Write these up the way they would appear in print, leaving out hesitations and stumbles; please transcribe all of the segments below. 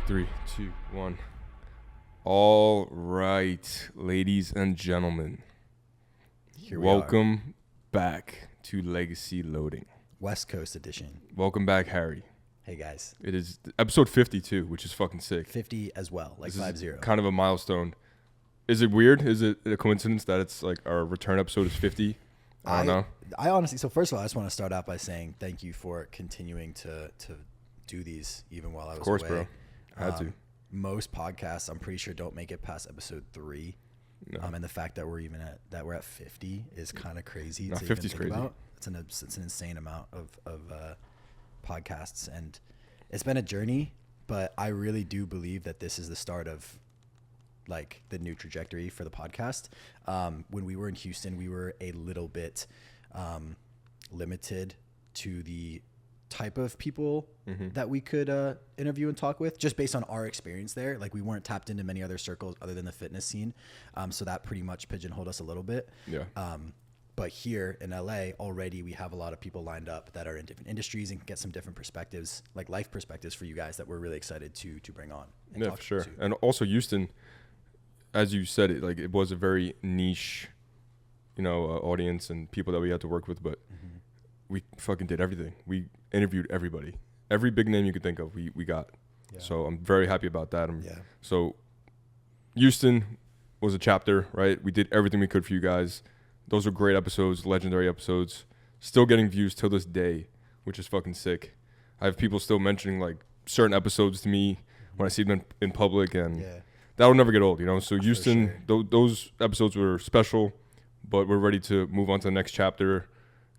3, 2, 1. All right, ladies and gentlemen. Here we Welcome back to Legacy Loading. West Coast edition. Welcome back, Harry. Hey, guys. It is episode 52, which is fucking sick. 50 as well, like This 50. is kind of a milestone. Is it weird? Is it a coincidence that it's like our return episode is 50? I don't know. I honestly, so first of all, I just want to start out by saying thank you for continuing to do these even while I was away. Of course, bro. I had to. Most podcasts, I'm pretty sure, don't make it past episode 3. No. And the fact that we're at 50 is kind of crazy. No, to 50 is even think crazy. About. It's an insane amount of podcasts, and it's been a journey. But I really do believe that this is the start of like the new trajectory for the podcast. When we were in Houston, we were a little bit limited to the type of people that we could interview and talk with, just based on our experience there. Like, we weren't tapped into many other circles other than the fitness scene. So that pretty much pigeonholed us a little bit. Yeah. But here in LA already, we have a lot of people lined up that are in different industries and can get some different perspectives, like life perspectives for you guys, that we're really excited to bring on. And Yeah, talk for sure. to. And also Houston, as you said, it was a very niche, audience and people that we had to work with, but we fucking did everything. We interviewed everybody. Every big name you could think of, we got. Yeah. So I'm very happy about that. Yeah. So Houston was a chapter, right? We did everything we could for you guys. Those were great episodes, legendary episodes. Still getting views till this day, which is fucking sick. I have people still mentioning like certain episodes to me when I see them in public, and that'll never get old, So Houston, those episodes were special, but we're ready to move on to the next chapter.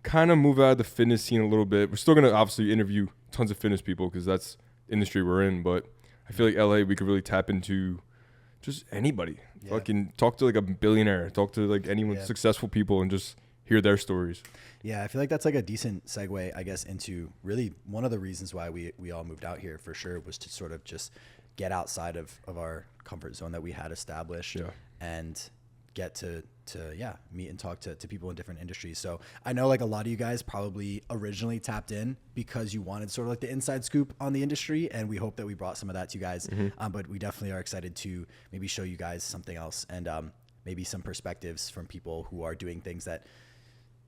Kind of move out of the fitness scene a little bit. We're still going to obviously interview tons of fitness people because that's the industry we're in, but I feel like LA, we could really tap into just anybody. Yeah. Fucking talk to like a billionaire, talk to like anyone, successful people, and just hear their stories. Yeah, I feel like that's like a decent segue, I guess, into really one of the reasons why we all moved out here for sure was to sort of just get outside of our comfort zone that we had established and get to meet and talk to people in different industries. So I know like a lot of you guys probably originally tapped in because you wanted sort of like the inside scoop on the industry, and we hope that we brought some of that to you guys. But we definitely are excited to maybe show you guys something else, and maybe some perspectives from people who are doing things that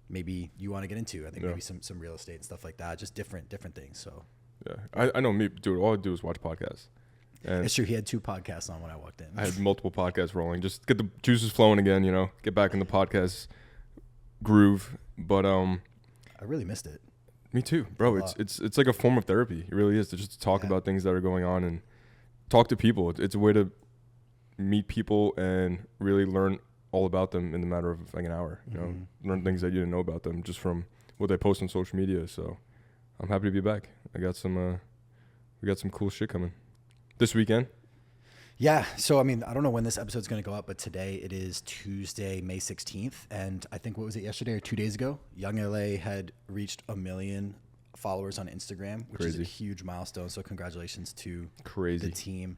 maybe you want to get into. I think maybe some real estate and stuff like that, just different things. So I know me, dude, all I do is watch podcasts. And it's true. He had 2 podcasts on when I walked in. I had multiple podcasts rolling. Just get the juices flowing again, get back in the podcast groove. But I really missed it. me too, bro. It's like a form of therapy. It really is, to just talk about things that are going on and talk to people. It's a way to meet people and really learn all about them in the matter of like an hour. Learn things that you didn't know about them just from what they post on social media. So I'm happy to be back. We got some cool shit coming this weekend. Yeah. So, I mean, I don't know when this episode's going to go up, but today it is Tuesday, May 16th. And I think, what was it, yesterday or 2 days ago? YoungLA had reached 1 million followers on Instagram, which is a huge milestone. So congratulations to the team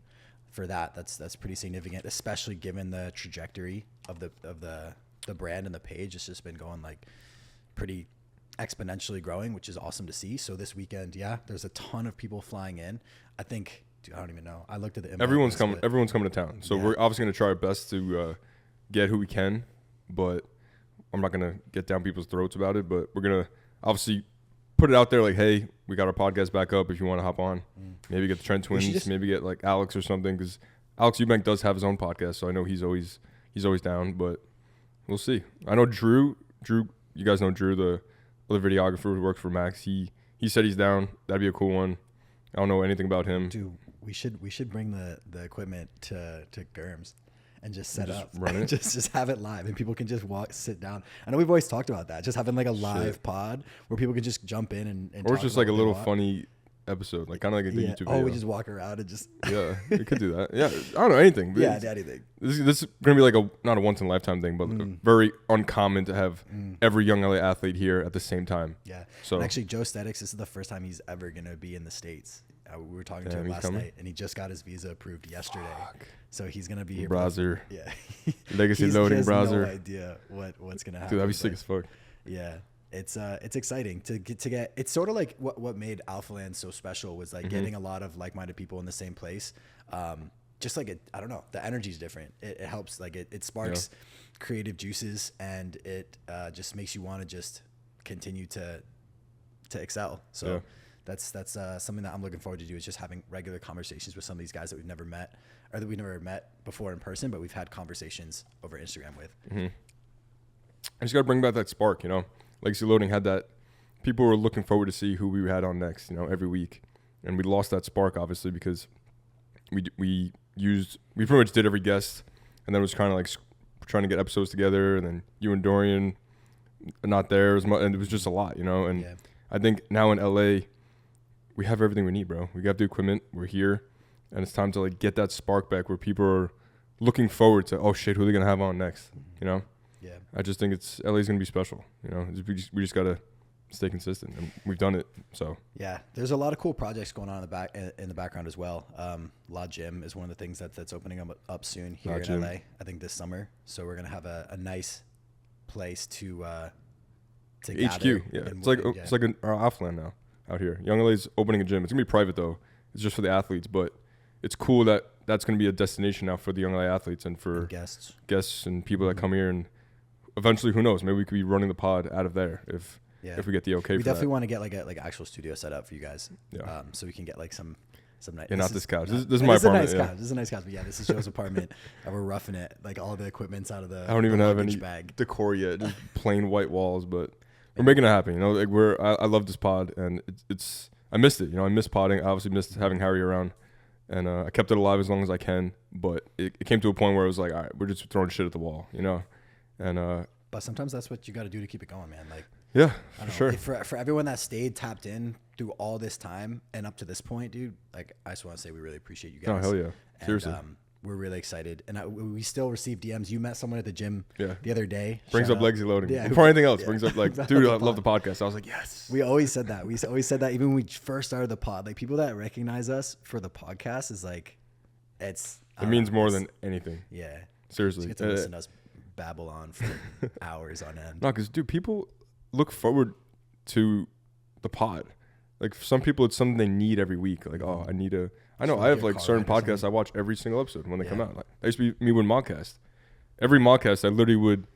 for that. That's pretty significant, especially given the trajectory of the brand and the page. It's just been going like pretty exponentially growing, which is awesome to see. So this weekend, there's a ton of people flying in. I think, dude, I don't even know. I looked at the invite Everyone's list, coming to town. So we're obviously going to try our best to get who we can, but I'm not going to get down people's throats about it. But we're going to obviously put it out there like, hey, we got our podcast back up if you want to hop on. Maybe get the Trent Twins, maybe get like Alex or something, because Alex Eubank does have his own podcast, so I know he's always down, but we'll see. I know Drew, you guys know Drew, the other videographer who works for Max. He said he's down. That'd be a cool one. I don't know anything about him. Dude, we should bring the equipment to Germs and just set up. Run it. just have it live, and people can just sit down. I know we've always talked about that, just having like a live pod where people can just jump in and or it's just like a little funny episode, like kind of like a YouTube video. We just walk around and just we could do that. Yeah, I don't know anything. Anything. This is gonna be like not a once in a lifetime thing, but very uncommon to have every YoungLA athlete here at the same time. Yeah. So and actually, Joe Stetics, this is the first time he's ever gonna be in the States. We were talking to him last night, and he just got his visa approved yesterday. So he's gonna be here. Browser. Yeah. Legacy loading browser. No idea what's gonna happen. Dude, that'd be sick as fuck. Yeah. it's exciting to get. It's sort of like what made Alphaland so special was like getting a lot of like-minded people in the same place. Just like I don't know, the energy is different. It helps, like it sparks creative juices, and it just makes you want to just continue to excel. So that's something that I'm looking forward to do, is just having regular conversations with some of these guys that we've never met, or that we've never met before in person, but we've had conversations over Instagram with. I just got to bring back that spark, you know. Legacy Loading had that. People were looking forward to see who we had on next, you know, every week. And we lost that spark, obviously, because we pretty much did every guest, and then it was kind of like trying to get episodes together, and then you and Dorian not there as much, and it was just a lot, you know. And I think now in LA, we have everything we need, bro. We got the equipment, we're here, and it's time to like get that spark back where people are looking forward to, oh shit, who are they gonna have on next, you know? Yeah. I just think LA's gonna be special, you know. We just gotta stay consistent, and we've done it. So yeah, there's a lot of cool projects going on in the background as well. La Gym is one of the things that's opening up soon here in LA. I think this summer. So we're gonna have a nice place to HQ. gather. Yeah, it's like our Alphaland now out here. YoungLA's opening a gym. It's gonna be private though. It's just for the athletes, but it's cool that that's gonna be a destination now for the YoungLA athletes and for guests and people that come here. And eventually, who knows? Maybe we could be running the pod out of there if we get the okay. We definitely want to get like actual studio set up for you guys. Yeah. So we can get like some nice. Yeah, not this couch. This is my apartment. This is a nice couch. But yeah, this is Joe's apartment, and we're roughing it. Like all the equipment's out of the. I don't even have any decor yet. Just plain white walls, but we're making it happen. You know, like I love this pod, and it's I missed it. You know, I miss podding. I obviously missed having Harry around, and I kept it alive as long as I can. But it came to a point where it was like, all right, we're just throwing shit at the wall. You know, and but sometimes that's what you got to do to keep it going, man. Like. Yeah, for sure. For everyone that stayed tapped in through all this time and up to this point, dude, like I just want to say we really appreciate you guys. Oh, hell yeah. Seriously. And, we're really excited. And we still receive DMs. You met someone at the gym the other day. Brings up Legacy Loading. Yeah, before anything else, brings up like, dude, I love the podcast. I was like, yes. We always said that. We always said that even when we first started the pod. Like people that recognize us for the podcast is like, it means more than anything. Yeah. Seriously. Just get to listen to us babble on for hours on end. No, because, dude, people look forward to the pod. Like for some people, it's something they need every week. Like, oh, I know I have like certain podcasts I watch every single episode when they come out. Like that used to be me with Modcast. Every Modcast, I literally would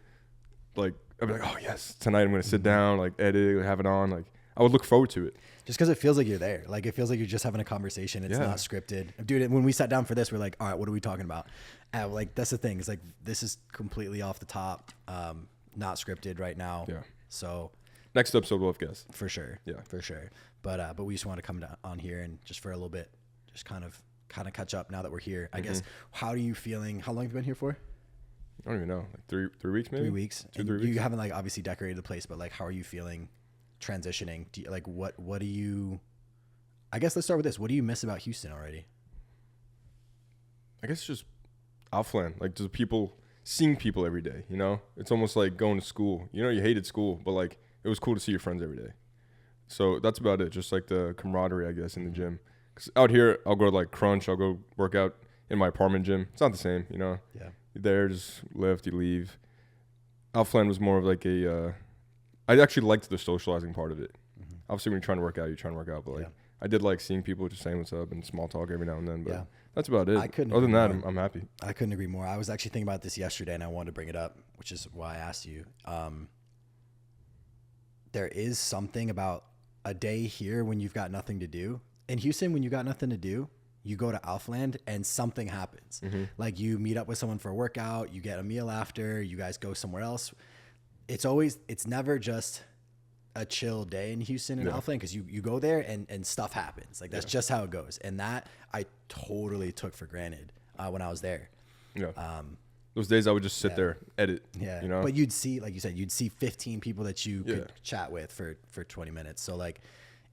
like, I'd be like, oh yes, tonight I'm gonna sit down, like edit, have it on. Like I would look forward to it. Just because it feels like you're there. Like it feels like you're just having a conversation. It's not scripted. Dude, when we sat down for this, we're like, all right, what are we talking about? Like that's the thing. It's like this is completely off the top, not scripted right now. Yeah. So next episode we'll have guests. For sure. Yeah. For sure. But we just want to come on here and just for a little bit, just kind of catch up now that we're here. I guess, how are you feeling? How long have you been here for? I don't even know. Like 3 weeks maybe? 3 weeks. 3 weeks. You haven't like obviously decorated the place, but like how are you feeling transitioning? Do you, like what do you, I guess let's start with this. What do you miss about Houston already? I guess just Alphaland. Like just seeing people every day, you know? It's almost like going to school. You know, you hated school, but like it was cool to see your friends every day. So that's about it. Just like the camaraderie, I guess, in the gym. Because out here, I'll go to like Crunch. I'll go work out in my apartment gym. It's not the same, you know? Yeah. You're there, just lift, you leave. Alphaland was more of like I actually liked the socializing part of it. Mm-hmm. Obviously, when you're trying to work out, you're trying to work out. But like, I did like seeing people, just saying what's up and small talk every now and then. But that's about it. Other than that, I'm happy. I couldn't agree more. I was actually thinking about this yesterday, and I wanted to bring it up, which is why I asked you. There is something about a day here when you've got nothing to do. In Houston, when you got nothing to do, you go to Alphaland and something happens. Mm-hmm. Like you meet up with someone for a workout, you get a meal after, you guys go somewhere else. It's never just a chill day in Houston and Alphaland, because you go there and stuff happens. Like that's just how it goes. And that I totally took for granted when I was there. Yeah. Those days I would just sit there, edit. Yeah. You know? But you'd see, like you said, 15 people that you could chat with for 20 minutes. So like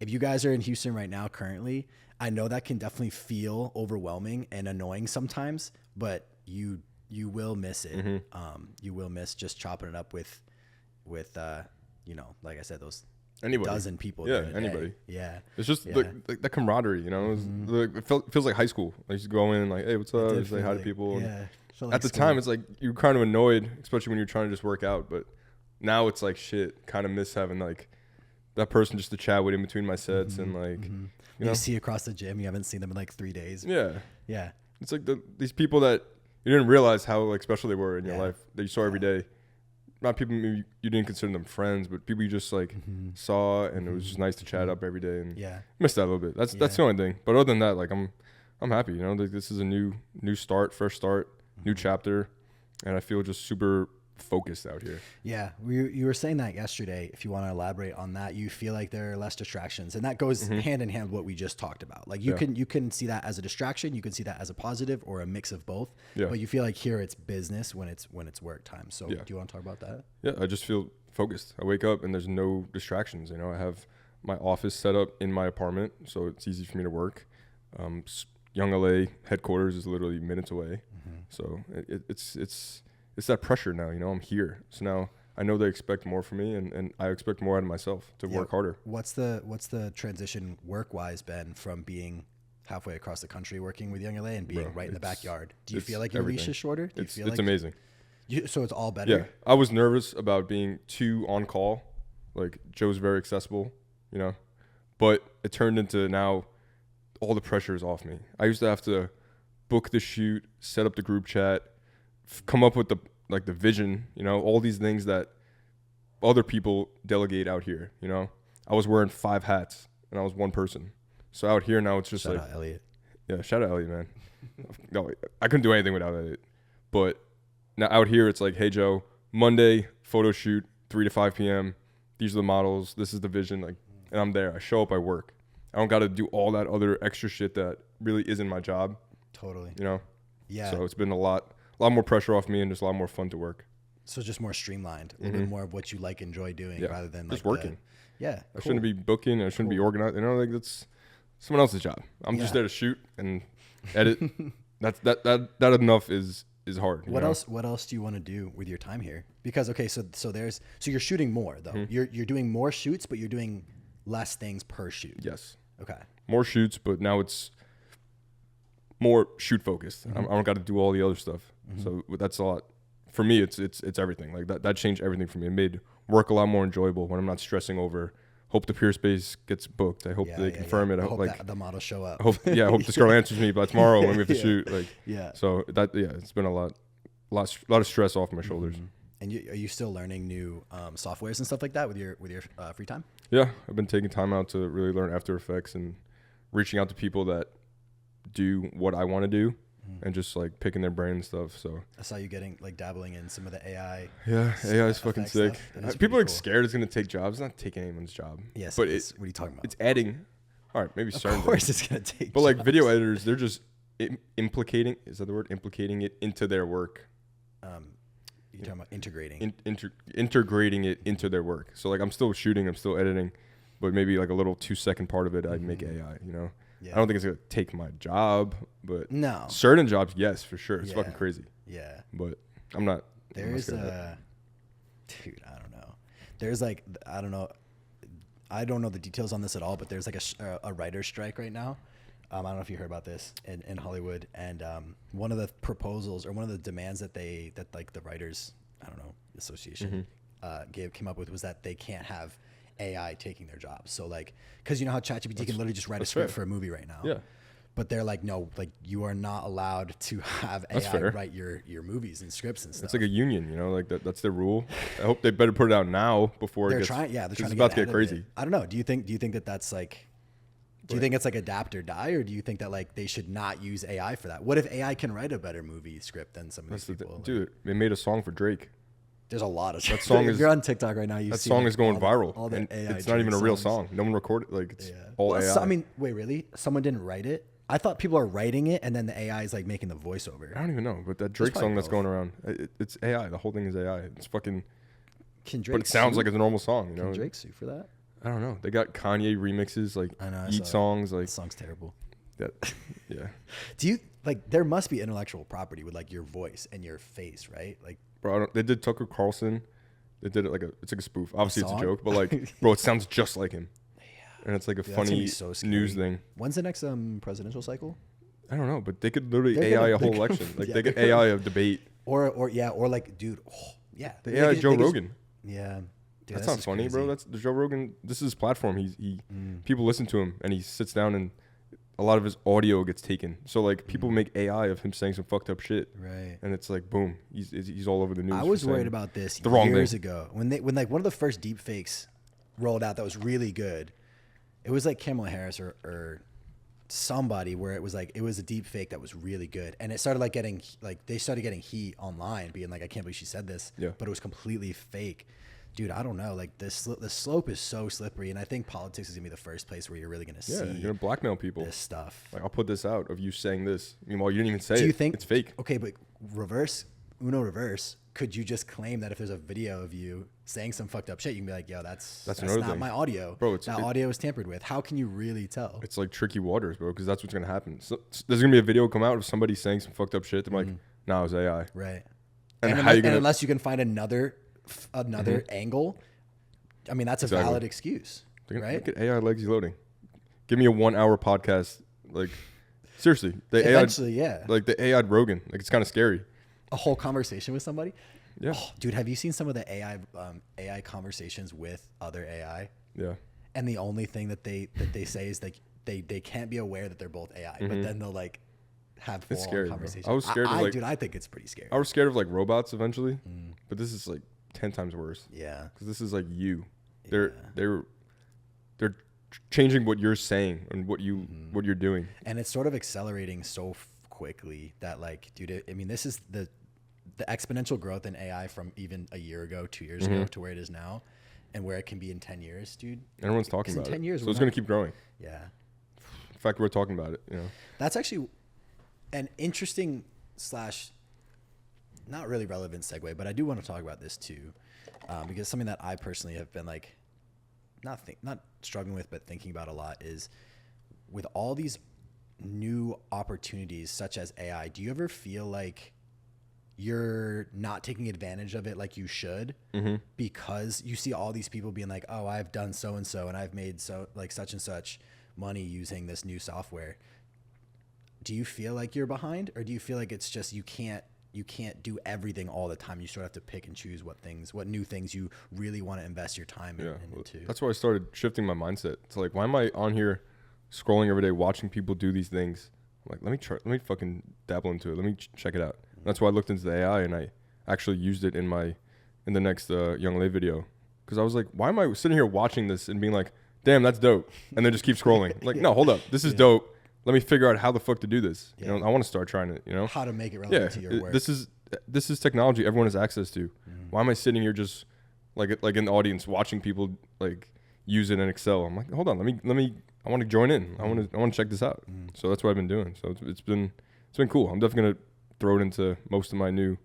if you guys are in Houston right now currently, I know that can definitely feel overwhelming and annoying sometimes, but you will miss it. Mm-hmm. You will miss just chopping it up with you know, like I said, those dozen people. Yeah, anybody. Day. Yeah. It's just the camaraderie, you know. It feels like high school. I used to go in like, hey, what's up? Just say hi to people. Yeah. At the time, it's like you're kind of annoyed, especially when you're trying to just work out. But now it's like shit. Kind of miss having like that person just to chat with in between my sets and like you see across the gym. You haven't seen them in like 3 days. Yeah. It's like these people that you didn't realize how like special they were in your life that you saw every day. Not people maybe you didn't consider them friends, but people you just like saw, and it was just nice to chat up every day. And missed that a little bit. That's the only thing. But other than that, like I'm happy. You know, like, this is a new start, fresh start, new chapter, and I feel just super focused out here. Yeah, you were saying that yesterday. If you want to elaborate on that, you feel like there are less distractions, and that goes hand in hand with what we just talked about. Like you can see that as a distraction, you can see that as a positive or a mix of both. Yeah. But you feel like here it's business when it's work time. So do you want to talk about that? Yeah, I just feel focused. I wake up and there's no distractions. You know, I have my office set up in my apartment, so it's easy for me to work. YoungLA headquarters is literally minutes away, so it's that pressure now, you know, I'm here. So now I know they expect more from me and I expect more out of myself to work harder. What's the transition work-wise been from being halfway across the country working with YoungLA and being right in the backyard? Do you feel like your leash is shorter? It's amazing. So it's all better? Yeah. I was nervous about being too on call. Like Joe's very accessible, you know, but it turned into now all the pressure is off me. I used to have to book the shoot, set up the group chat, come up with the vision, you know, all these things that other people delegate out here, you know. I was wearing 5 hats and I was one person. So out here now it's just shout out Elliot. Yeah, shout out Elliot, man. No, I couldn't do anything without Elliot. But now out here it's like, hey Joe, Monday photo shoot 3 to 5 p.m. These are the models, this is the vision, like, and I'm there. I show up, I work. I don't got to do all that other extra shit that really isn't my job. Totally. You know? Yeah. So it's been a lot more pressure off me and just a lot more fun to work. So just more streamlined, a little bit more of what you enjoy doing rather than just working. Cool. I shouldn't be booking. I shouldn't be organized. You know, like that's someone else's job. I'm just there to shoot and edit. that enough is hard. What else do you want to do with your time here? Because so you're shooting more though. You're doing more shoots, but you're doing less things per shoot. Yes. Okay. More shoots, but now it's more shoot focused. I don't got to do all the other stuff. So that's a lot. For me, it's everything. Like that changed everything for me. It made work a lot more enjoyable when I'm not stressing over. Hope the Peer Space gets booked. I hope they confirm it. I hope like the models show up. I hope this girl answers me by tomorrow when we have to shoot. Like So it's been a lot of stress off my shoulders. And are you still learning new softwares and stuff like that with your free time? Yeah, I've been taking time out to really learn After Effects and reaching out to people that do what I want to do and just like picking their brain and stuff. So I saw you dabbling in some of the AI. Yeah, AI is fucking sick. People are like scared it's gonna take jobs. It's not taking anyone's job. Yes, but what are you talking about? It's adding. All right, maybe certain. Of course, it's gonna take. But like video editors, they're just implicating. Is that the word? Implicating it into their work. You're talking about integrating. Integrating it into their work. So like I'm still shooting, I'm still editing, but maybe like a little 2-second part of it I'd make AI. You know. Yeah. I don't think it's gonna take my job, but no, certain jobs, yes, for sure. It's fucking crazy. Yeah, but I'm not. There's a dude. I don't know. There's like I don't know the details on this at all, but there's like a writer's strike right now. I don't know if you heard about this in Hollywood, and one of the proposals or one of the demands that the writers association came up with was that they can't have AI taking their jobs. So like, because you know how ChatGPT can literally just write a script for a movie right now. Yeah. But they're like, no, like you are not allowed to have AI write your movies and scripts and stuff. It's like a union, you know, like that's their rule. I hope they better put it out now before they're it gets. Trying to it's about to get crazy. I don't know. Do you think that that's like? Do you think it's like adapt or die, or do you think that like they should not use AI for that? What if AI can write a better movie script than some of these people? Dude, they made a song for Drake. There's a lot of that song. If you're on TikTok right now, that song is going viral. All the AI it's not even a real song. No one recorded. Like it's all AI. So, I mean, wait, really? Someone didn't write it? I thought people are writing it, and then the AI is like making the voiceover. I don't even know, but that Drake song that's going around, it's AI. The whole thing is AI. It's fucking. Can Drake? But it sounds like it's a normal song. You know? Can Drake sue for that? I don't know. They got Kanye remixes, like Yeet songs. Like the song's terrible. Yeah. Do you like? There must be intellectual property with like your voice and your face, right? Like, bro, they did Tucker Carlson. They did it it's like a spoof. Obviously, it's a joke, but like, bro, it sounds just like him. Yeah. And it's like a funny news thing. When's the next presidential cycle? I don't know, but they could literally AI a whole election. Like they could AI a debate. Or like, dude, the AI Joe Rogan. Yeah. Dude, That's not funny, bro. That's the Joe Rogan. This is his platform. People listen to him, and he sits down, and a lot of his audio gets taken. So like people make AI of him saying some fucked up shit, right? And it's like boom, he's all over the news. I was worried about this years ago when like one of the first deep fakes rolled out that was really good. It was like Kamala Harris or somebody where it was a deep fake that was really good, and it started like they started getting heat online, being like, I can't believe she said this, but it was completely fake. Dude, I don't know. Like the slope is so slippery, and I think politics is gonna be the first place where you're really gonna see. You're gonna blackmail people. This stuff. Like I'll put this out of you saying this. Meanwhile, you didn't even say it. Do you think it's fake? Okay, but reverse. Could you just claim that if there's a video of you saying some fucked up shit, you can be like, yo, that's not thing. My audio. Bro, audio is tampered with. How can you really tell? It's like tricky waters, bro, because that's what's gonna happen. So, there's gonna be a video come out of somebody saying some fucked up shit. They're like, nah, it was AI. Right. And unless you can find another angle. I mean, that's a valid excuse, right? Look at AI legs loading. Give me a 1 hour podcast. Like, seriously. Eventually, yeah. Like, the AI Rogan. Like, it's kind of scary. A whole conversation with somebody? Yeah. Oh, dude, have you seen some of the AI conversations with other AI? Yeah. And the only thing that they say is, like, they can't be aware that they're both AI, but then they'll, like, have full conversations. Bro. I was scared dude, I think it's pretty scary. I was scared of, like, robots eventually, but this is, like, 10 times worse. Yeah. Because this is, like, you. They're changing what you're saying and what you're doing, and it's sort of accelerating so quickly that, like, dude, I mean, this is the exponential growth in AI from even a year ago, 2 years ago, to where it is now, and where it can be in 10 years, dude. Everyone's talking about 10 years, so it's going to keep growing. Yeah. In fact, we're talking about it. You know, that's actually an interesting not really relevant segue, but I do want to talk about this too. Because something that I personally have been like, not struggling with, but thinking about a lot is with all these new opportunities such as AI, do you ever feel like you're not taking advantage of it like you should because you see all these people being like, oh, I've done so-and-so and I've made such and such money using this new software. Do you feel like you're behind, or do you feel like it's just you can't do everything all the time? You sort of have to pick and choose what new things you really want to invest your time into. That's why I started shifting my mindset. It's like, why am I on here scrolling every day watching people do these things? I'm like, let me fucking dabble into it. Let me check it out. That's why I looked into the AI, and I actually used it in the next YoungLA video, because I was like, why am I sitting here watching this and being like, damn, that's dope, and then just keep scrolling? Like, no, hold up, this is dope. Let me figure out how the fuck to do this. You know, I want to start trying it. You know, how to make it relevant to your work. This is technology everyone has access to. Why am I sitting here just like in the audience watching people like use it in Excel? I'm like, hold on, let me. I want to join in. I want to check this out. So that's what I've been doing. So it's been cool. I'm definitely gonna throw it into most of my new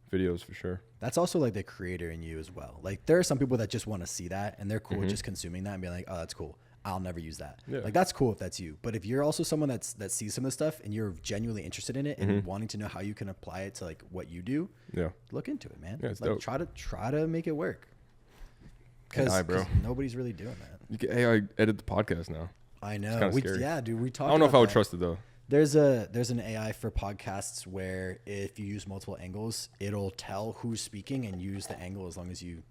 videos for sure. That's also like the creator in you as well. Like there are some people that just want to see that and they're cool with just consuming that and being like, oh, that's cool. I'll never use that. Yeah. Like that's cool if that's you. But if you're also someone that sees some of this stuff and you're genuinely interested in it and wanting to know how you can apply it to like what you do, look into it, man. Yeah, it's like dope. try to make it work. Because nobody's really doing that. You can AI edit the podcast now. I know. We talked. I don't know if I would trust it though. There's an AI for podcasts where if you use multiple angles, it'll tell who's speaking and use the angle as long as you,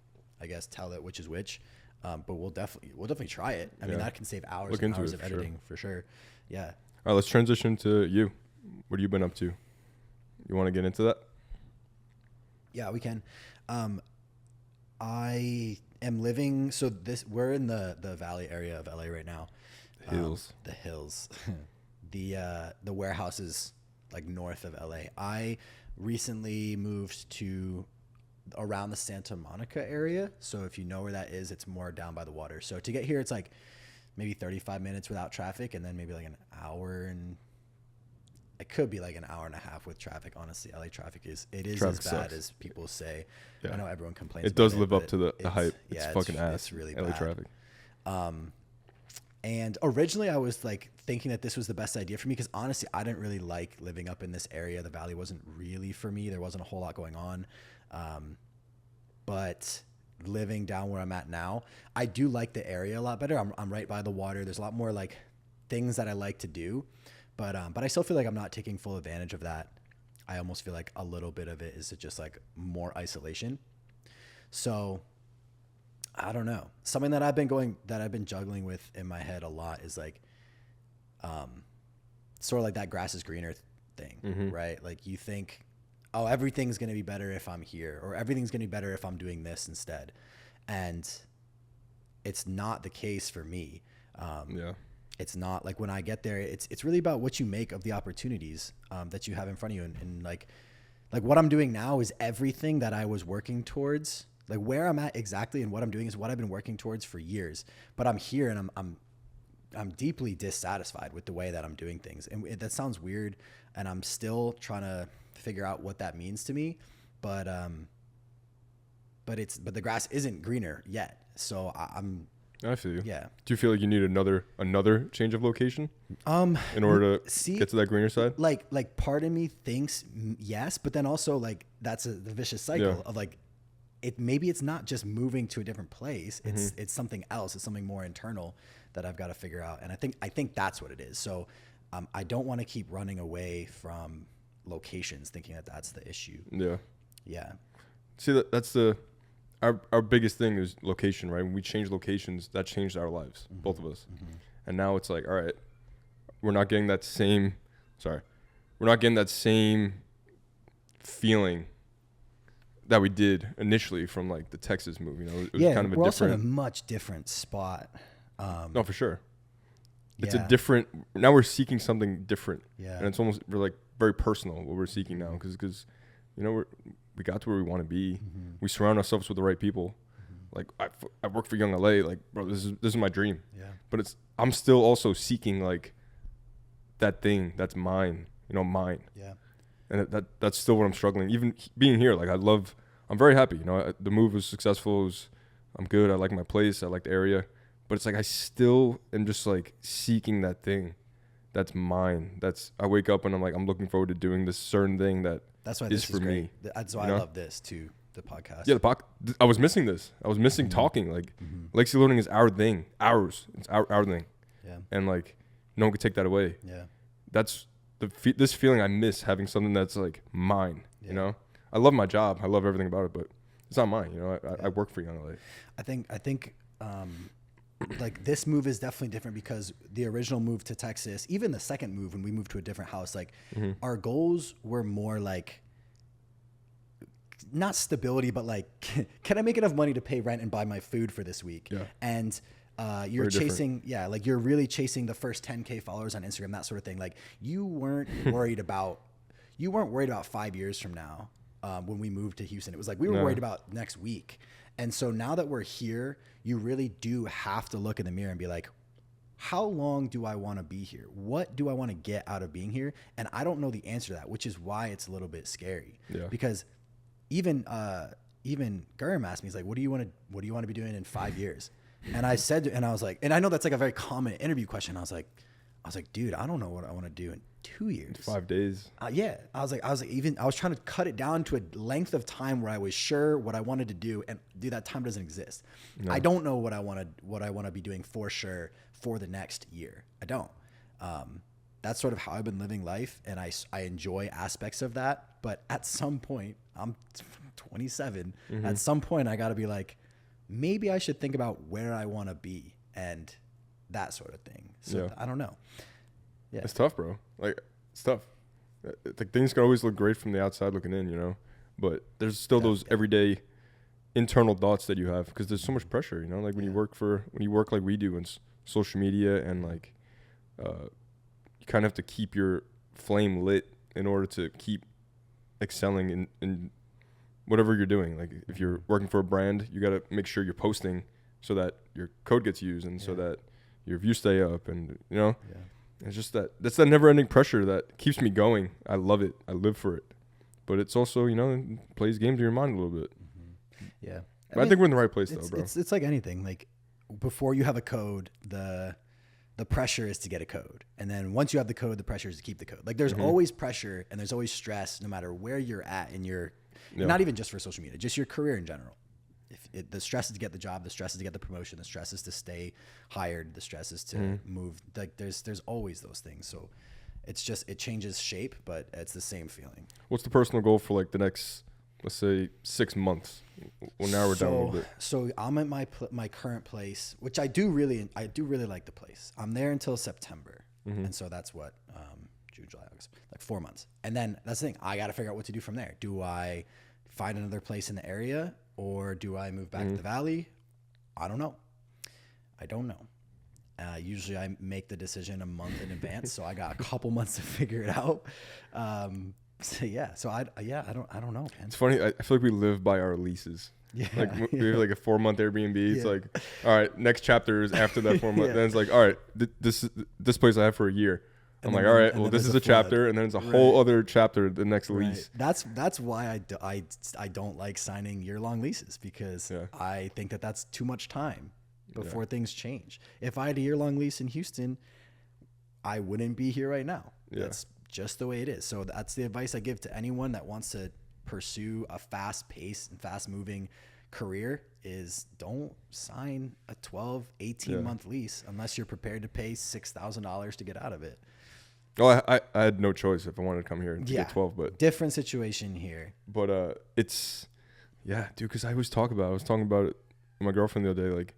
I guess, tell it which is which. But we'll definitely try it. I mean, that can save hours and hours of editing for sure. Yeah. All right, let's transition to you. What have you been up to? You want to get into that? Yeah, we can. I am living. So we're in the valley area of LA right now. The hills. The warehouse is like north of LA. I recently moved to around the Santa Monica area. So if you know where that is, it's more down by the water. So to get here, it's like maybe 35 minutes without traffic, and then maybe like an hour, and it could be like an hour and a half with traffic. Honestly, LA traffic is as bad as people say. Yeah. I know everyone complains. It does live up to the hype. It's fucking ass. It's really LA bad. Traffic. And originally I was like thinking that this was the best idea for me because honestly, I didn't really like living up in this area. The valley wasn't really for me. There wasn't a whole lot going on. But living down where I'm at now, I do like the area a lot better. I'm right by the water. There's a lot more like things that I like to do, but I still feel like I'm not taking full advantage of that. I almost feel like a little bit of it is just like more isolation. So I don't know. Something that I've been juggling with in my head a lot is like, sort of like that grass is greener thing, right? Like you think, oh, everything's going to be better if I'm here, or everything's going to be better if I'm doing this instead. And it's not the case for me. It's not like when I get there, it's really about what you make of the opportunities, that you have in front of you. And like what I'm doing now is everything that I was working towards. Like where I'm at exactly and what I'm doing is what I've been working towards for years, but I'm here and I'm deeply dissatisfied with the way that I'm doing things. And that sounds weird. And I'm still trying to figure out what that means to me. But the grass isn't greener yet. So I feel you. Yeah. Do you feel like you need another change of location in order to get to that greener side? Like part of me thinks yes, but then also like that's the vicious cycle of like, maybe it's not just moving to a different place. It's something else. It's something more internal that I've got to figure out. And I think that's what it is. So I don't want to keep running away from locations thinking that that's the issue. Yeah. Yeah. See, that's our biggest thing is location, right? When we change locations, that changed our lives, both of us. And now it's like, all right, we're not getting that same feeling that we did initially from like the Texas move. You know, it was kind of a we're different. Also in a much different spot. No, for sure. It's a different. Now we're seeking something different. Yeah. And it's almost like very personal what we're seeking now, because you know we got to where we want to be. We surround ourselves with the right people. Like I work for YoungLA. Like, bro, this is my dream. Yeah. But I'm still also seeking like that thing that's mine. You know, mine. Yeah. And that's still what I'm struggling. Even being here, like I'm very happy. You know, the move was successful. I'm good. I like my place. I like the area. But it's like I still am just like seeking that thing that's mine. I wake up and I'm looking forward to doing this certain thing that's why this is for great. Me. That's why I love this too, the podcast. Yeah, I was missing this. I was missing talking. Like Legacy Learning is our thing. Ours. It's our thing. Yeah. And like no one could take that away. Yeah. That's this feeling I miss, having something that's like mine. You know, I love my job. I love everything about it, but it's not mine. You know, I work for YoungLA. I think like this move is definitely different because the original move to Texas, even the second move when we moved to a different house, like our goals were more like not stability, but like, can I make enough money to pay rent and buy my food for this week? Yeah. And you're chasing, like you're really chasing the first 10K followers on Instagram, that sort of thing. Like you weren't worried about 5 years from now when we moved to Houston. It was like we were worried about next week. And so now that we're here, you really do have to look in the mirror and be like, how long do I want to be here? What do I want to get out of being here? And I don't know the answer to that, which is why it's a little bit scary. Yeah. Because even Gurm asked me, he's like, what do you want to be doing in 5 years? And I said, and I was like, and I know that's like a very common interview question. I was like, dude, I don't know what I want to do in 2 years. 5 days. Yeah. I was trying to cut it down to a length of time where I was sure what I wanted to do, and dude, that time doesn't exist. No. I don't know what I want to be doing for sure for the next year. I don't. That's sort of how I've been living life, and I enjoy aspects of that. But at some point, I'm 27. At some point, I got to be like, maybe I should think about where I want to be and that sort of thing. So I don't know. Yeah. It's tough, bro. Like, it's tough. Like, things can always look great from the outside looking in, you know, but there's still those everyday internal thoughts that you have, because there's so much pressure, you know, like when you work like we do in social media, and like you kind of have to keep your flame lit in order to keep excelling in whatever you're doing. Like if you're working for a brand, you got to make sure you're posting so that your code gets used and so that your views stay up, and you know, it's just that's that never ending pressure that keeps me going. I love it. I live for it. But it's also, you know, it plays games in your mind a little bit. Yeah. But I think we're in the right place though, bro. It's like anything. Like before you have a code, the pressure is to get a code. And then once you have the code, the pressure is to keep the code. Like there's always pressure and there's always stress no matter where you're at in your, not even just for social media, just your career in general. The stress is to get the job, the stress is to get the promotion, the stress is to stay hired, the stress is to move. Like there's always those things. So it's just, it changes shape, but it's the same feeling. What's the personal goal for like the next let's say 6 months. Well, now we're down a little bit. So I'm at my current place, which I do really like the place. I'm there until September, and so that's what June, July, August, like 4 months. And then that's the thing. I got to figure out what to do from there. Do I find another place in the area, or do I move back to the valley? I don't know. Usually I make the decision a month in advance, so I got a couple months to figure it out. So I don't know, man. It's funny. I feel like we live by our leases. Yeah, like we have like a 4-month Airbnb. It's like, all right, next chapter is after that 4 months. Then it's like, all right, this place I have for a year. I'm like, all right, well, this is a chapter, and then it's a whole other chapter, the next lease. That's why I don't like signing year-long leases, because I think that's too much time before things change. If I had a year-long lease in Houston, I wouldn't be here right now. That's just the way it is. So that's the advice I give to anyone that wants to pursue a fast-paced and fast-moving career is don't sign a 12, 18-month lease unless you're prepared to pay $6,000 to get out of it. Oh, I had no choice if I wanted to come here and get 12, but different situation here. But it's dude, because I was talking about it with my girlfriend the other day. Like,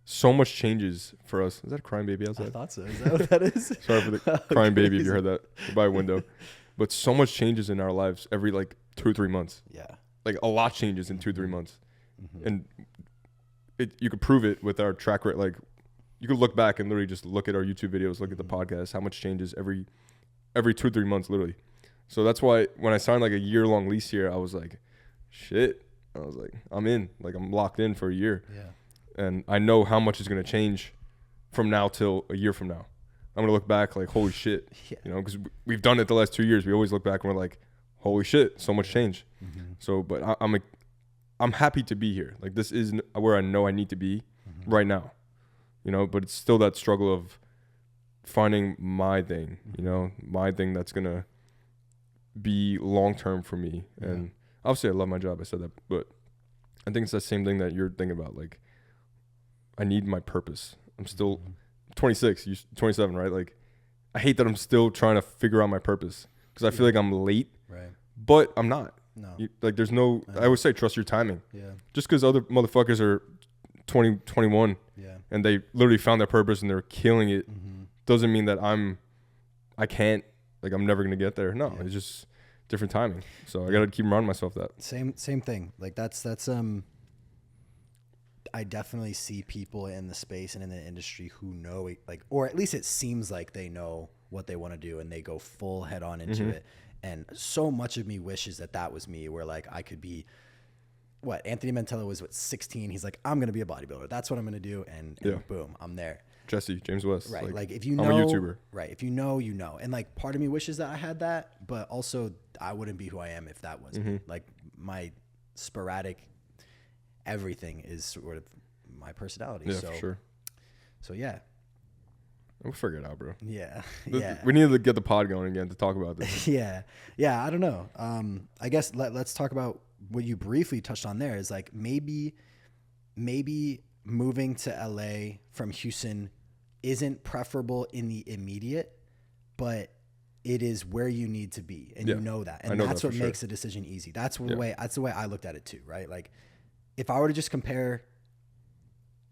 so much changes for us. Is that a crying baby outside? I thought so. Is that what that is? Sorry for the crying baby if you heard that. We're by a window. But so much changes in our lives every like 2 or 3 months. Yeah. Like a lot changes in 2 or 3 months. And you could prove it with our track rate. Like, you could look back and literally just look at our YouTube videos, look at the podcast, how much changes every 2 or 3 months, literally. So that's why when I signed like a year-long lease here, I was like, shit. I was like, I'm in. Like, I'm locked in for a year. Yeah. And I know how much is going to change from now till a year from now. I'm going to look back like, holy shit. Yeah. You know, because we've done it the last 2 years. We always look back and we're like, holy shit, so much change. So, but I'm happy to be here. Like, this is where I know I need to be right now. You know, but it's still that struggle of finding my thing, you know, my thing that's going to be long-term for me. Yeah. And obviously I love my job. I said that, but I think it's that same thing that you're thinking about. Like, I need my purpose. I'm still 26, 27, right? Like, I hate that I'm still trying to figure out my purpose because I feel like I'm late, right? But I'm not. No. Like, there's no, I always say trust your timing. Yeah. Just because other motherfuckers are 20, 21 and they literally found their purpose and they're killing it doesn't mean that I can't, like, I'm never going to get there. No, it's just different timing. So I got to keep reminding myself that. Same thing. Like, that's I definitely see people in the space and in the industry who know, like, or at least it seems like they know what they want to do and they go full head on into it. And so much of me wishes that was me, where like I could be what Anthony Mantello was, 16. He's like, I'm going to be a bodybuilder. That's what I'm going to do. And boom, I'm there. Jesse, James West. Right. Like if you know, I'm a YouTuber. Right. If you know, you know. And like part of me wishes that I had that, but also I wouldn't be who I am if that was me. Like, my sporadic everything is sort of my personality. Yeah, for sure. So yeah. We'll figure it out, bro. Yeah. We need to get the pod going again to talk about this. Yeah. I don't know. I guess let's talk about what you briefly touched on there is like maybe moving to LA from Houston isn't preferable in the immediate, but it is where you need to be. And you know that. And that's what makes the decision easy. That's the way I looked at it too, right? Like, if I were to just compare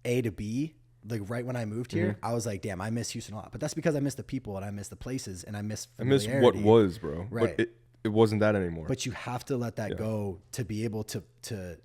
A to B, like right when I moved here, I was like, damn, I miss Houston a lot. But that's because I miss the people and I miss the places and I miss what was, bro. Right. But it wasn't that anymore. But you have to let that go to be able to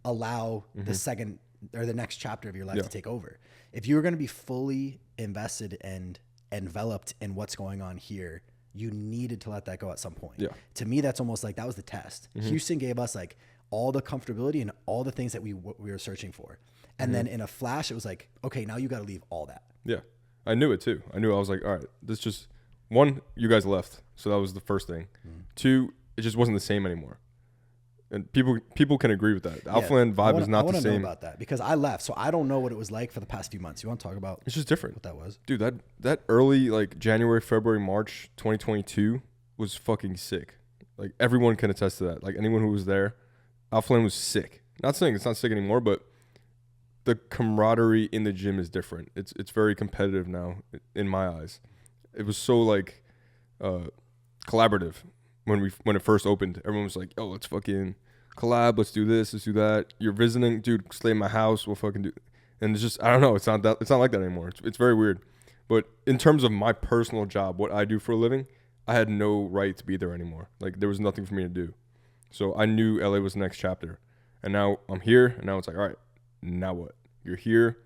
allow the second or the next chapter of your life to take over. If you were going to be fully invested and enveloped in what's going on here, you needed to let that go at some point. Yeah. To me, that's almost like that was the test. Houston gave us like all the comfortability and all the things that we were searching for. And then in a flash, it was like, okay, now you got to leave all that. Yeah. I knew it too. I was like, all right, this just, one, you guys left. So that was the first thing. 2, it just wasn't the same anymore. And people can agree with that. The Alphaland vibe is not the same. I want to know about that because I left. So I don't know what it was like for the past few months. You want to talk about it's just different. What that was? Dude, that early, like January, February, March 2022 was fucking sick. Like, everyone can attest to that. Like, anyone who was there, Alphaland was sick. Not saying it's not sick anymore, but the camaraderie in the gym is different. It's very competitive now in my eyes. It was so like collaborative when it first opened. Everyone was like, "Oh, let's collab, let's do this, let's do that. You're visiting, dude, stay in my house, we'll fucking do. And it's just, I don't know, it's not like that anymore. It's very weird. But in terms of my personal job, what I do for a living, I had no right to be there anymore. Like, there was nothing for me to do. So I knew LA was the next chapter. And now I'm here, and now it's like, all right, now what? You're here,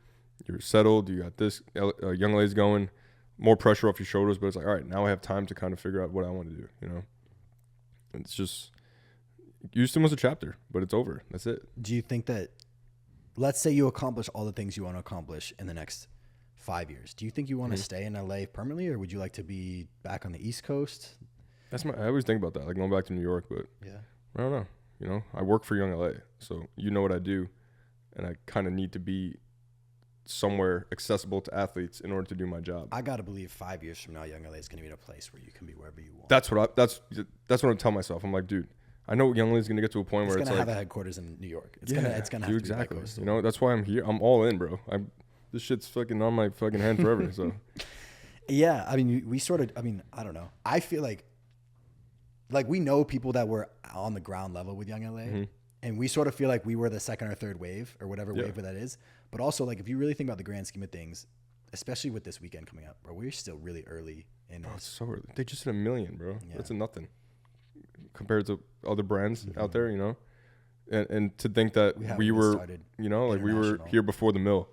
you're settled, you got this, YoungLA's going, more pressure off your shoulders, but it's like, all right, now I have time to kind of figure out what I want to do, you know? And it's just, Houston was a chapter, but it's over. That's it. Do you think that, let's say you accomplish all the things you want to accomplish in the next 5 years, do you think you want to stay in LA permanently, or would you like to be back on the East Coast? I always think about that, like going back to New York, but yeah, I don't know. You know, I work for YoungLA, so you know what I do, and I kind of need to be somewhere accessible to athletes in order to do my job. I gotta believe 5 years from now, YoungLA is gonna be in a place where you can be wherever you want. That's what I tell myself. I'm like, dude, I know YoungLA is gonna get to a point where it's gonna like have a headquarters in New York. It's yeah, gonna have dude, to exactly. be You know, that's why I'm here. I'm all in, bro. This shit's fucking on my fucking hand forever. So yeah, I mean, I don't know. I feel like we know people that were on the ground level with YoungLA, and we sort of feel like we were the second or third wave or whatever wave that is. But also, like, if you really think about the grand scheme of things, especially with this weekend coming up, bro, we're still really early in it's so early. They just hit 1 million, bro. Yeah. That's a nothing compared to other brands out there, you know. And to think that we were, you know, like we were here before the mill,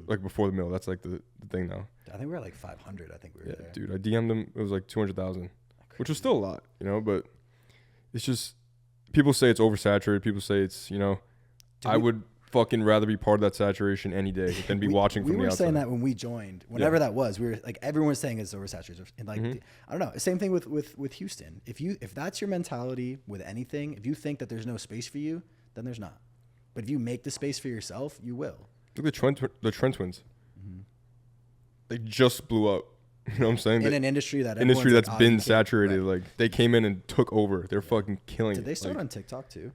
like before the mill. That's like the thing now. I think we were at like 500. I think we were there. Dude, I DM'd them. It was like 200,000, which was still a lot, you know. But it's just, people say it's oversaturated. People say it's, you know, I would fucking rather be part of that saturation any day than be watching from the outside. We were saying that when we joined, whenever that was, we were like, everyone was saying it's oversaturated. And like, I don't know. Same thing with Houston. If that's your mentality with anything, if you think that there's no space for you, then there's not. But if you make the space for yourself, you will. Look at the Trent twins. They just blew up. You know what I'm saying? In an industry that's like, been saturated. Right. Like, they came in and took over. They're fucking killing it. Did they start on TikTok too?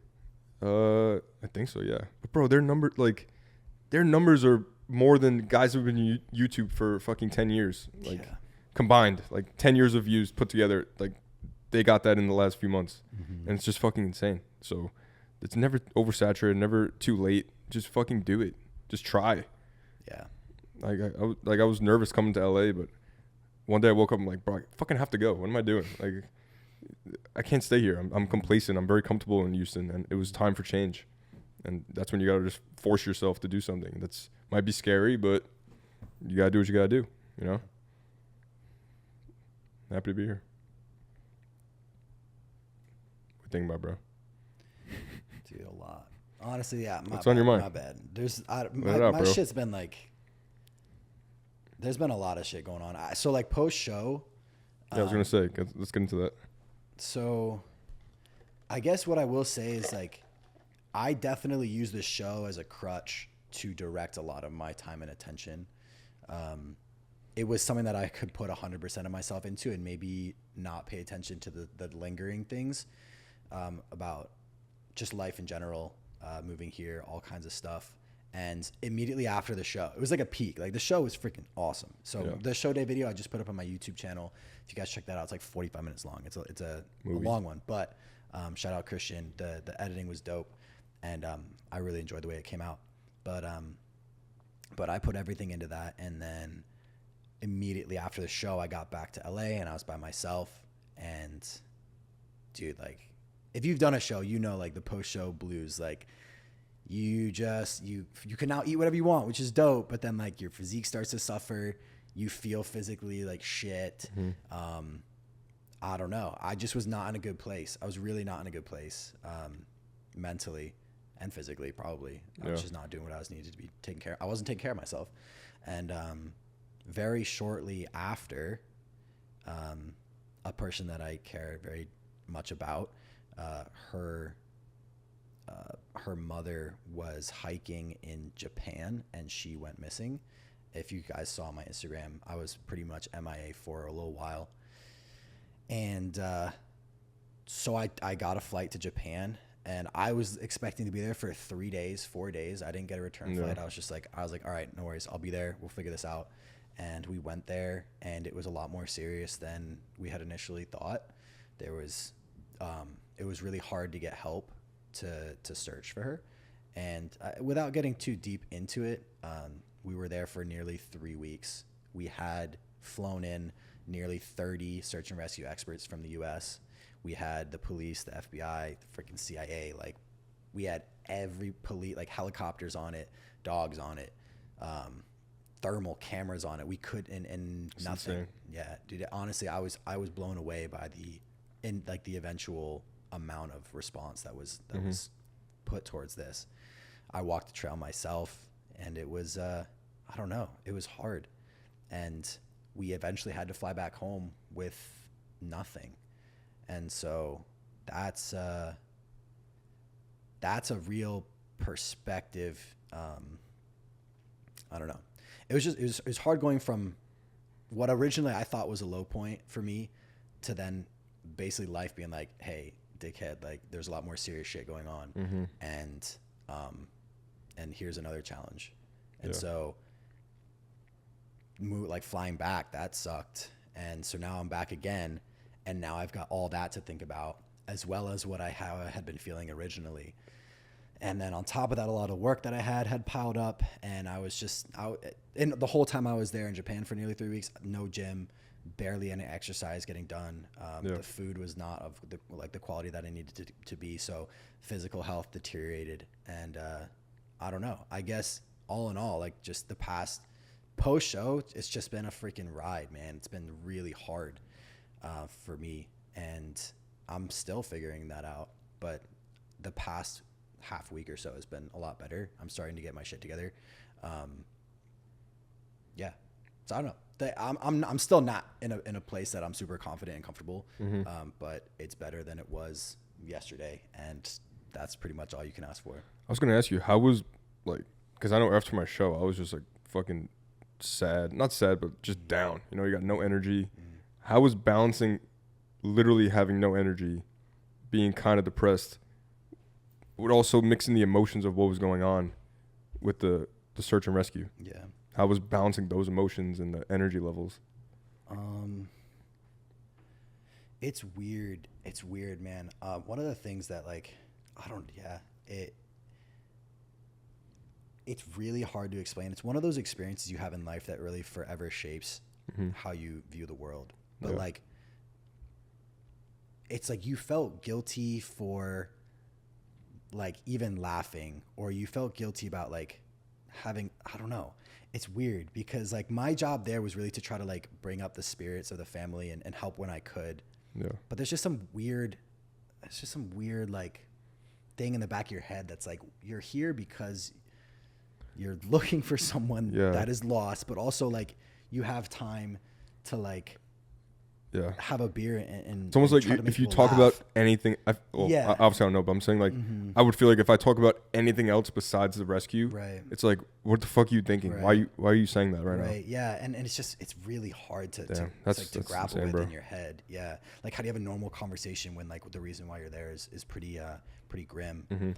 I think so, yeah. But bro, their numbers are more than guys who've been on YouTube for fucking 10 years. Like, combined. Like, 10 years of views put together. Like, they got that in the last few months. And it's just fucking insane. So, it's never oversaturated, never too late. Just fucking do it. Just try. Yeah. I was nervous coming to LA, but one day I woke up, I'm like, bro, I fucking have to go. What am I doing? Like, I can't stay here. I'm complacent. I'm very comfortable in Houston, and it was time for change. And that's when you gotta just force yourself to do something. That's might be scary, but you gotta do what you gotta do. You know. Happy to be here. What you thinking about, bro? Dude, a lot. Honestly, yeah. What's on your mind? My bad. My shit's been like. There's been a lot of shit going on. So like post show. Yeah, I was gonna say, let's get into that. So, I guess what I will say is like, I definitely use this show as a crutch to direct a lot of my time and attention. It was something that I could put 100% of myself into and maybe not pay attention to the lingering things about just life in general, moving here, all kinds of stuff. And immediately after the show, it was like a peak. Like, the show was freaking awesome. So the show day video I just put up on my YouTube channel. If you guys check that out, it's like 45 minutes long. It's a long one, but shout out Christian. The editing was dope, and I really enjoyed the way it came out. But I put everything into that, and then immediately after the show, I got back to LA and I was by myself. And dude, like, if you've done a show, you know, like the post show blues, like. You can now eat whatever you want, which is dope. But then like your physique starts to suffer. You feel physically like shit. I don't know. I just was not in a good place. I was really not in a good place, mentally and physically probably. I was just not doing what I was needed to be taking care of. I wasn't taking care of myself. And very shortly after, a person that I care very much about, her mother was hiking in Japan and she went missing. If you guys saw my Instagram, I was pretty much MIA for a little while. And so I got a flight to Japan, and I was expecting to be there for 3 days, 4 days. I didn't get a return flight. I was like, all right, no worries. I'll be there. We'll figure this out. And we went there, and it was a lot more serious than we had initially thought. It was really hard to get help to search for her. And without getting too deep into it, we were there for nearly 3 weeks. We had flown in nearly 30 search and rescue experts from the U.S. We had the police, the FBI, the freaking CIA. Like, we had every police, like helicopters on it, dogs on it, thermal cameras on it. We could, and nothing. Insane. Yeah, dude. Honestly, I was blown away by the eventual amount of response that was put towards this. I walked the trail myself, and it was, I don't know, it was hard. And we eventually had to fly back home with nothing. And so that's a real perspective. I don't know. It was hard going from what originally I thought was a low point for me to then basically life being like, hey, dickhead, like there's a lot more serious shit going on. And here's another challenge. And so like flying back, that sucked. And so now I'm back again. And now I've got all that to think about, as well as how I had been feeling originally. And then on top of that, a lot of work that I had piled up. And I was just out. And the whole time I was there in Japan for nearly 3 weeks, no gym, barely any exercise getting done. The food was not of the quality that I needed to be. So physical health deteriorated. And I don't know. I guess all in all, like just the past post-show, it's just been a freaking ride, man. It's been really hard for me. And I'm still figuring that out. But the past half week or so has been a lot better. I'm starting to get my shit together. Yeah. So I don't know. I'm still not in a place that I'm super confident and comfortable. But it's better than it was yesterday, and that's pretty much all you can ask for. I was gonna ask you, how was, like, because I know after my show I was just like fucking sad, not sad, but just down. You know, you got no energy. How was balancing literally having no energy, being kind of depressed, but also mixing the emotions of what was going on with the search and rescue? Yeah. How was balancing those emotions and the energy levels? It's weird. It's weird, man. One of the things that it's really hard to explain. It's one of those experiences you have in life that really forever shapes how you view the world. But like, it's like you felt guilty for like even laughing, or you felt guilty about like having, I don't know. It's weird because like my job there was really to try to like bring up the spirits of the family and help when I could. Yeah. But there's just some weird like thing in the back of your head that's like, you're here because you're looking for someone that is lost, but also like you have time to like have a beer and it's almost like if you talk about anything, obviously I don't know, but I'm saying like I would feel like if I talk about anything else besides the rescue, it's like, what the fuck are you thinking? Why are you saying that right now? Yeah. And it's really hard to grapple with in your head. Yeah. Like, how do you have a normal conversation when like the reason why you're there is pretty grim.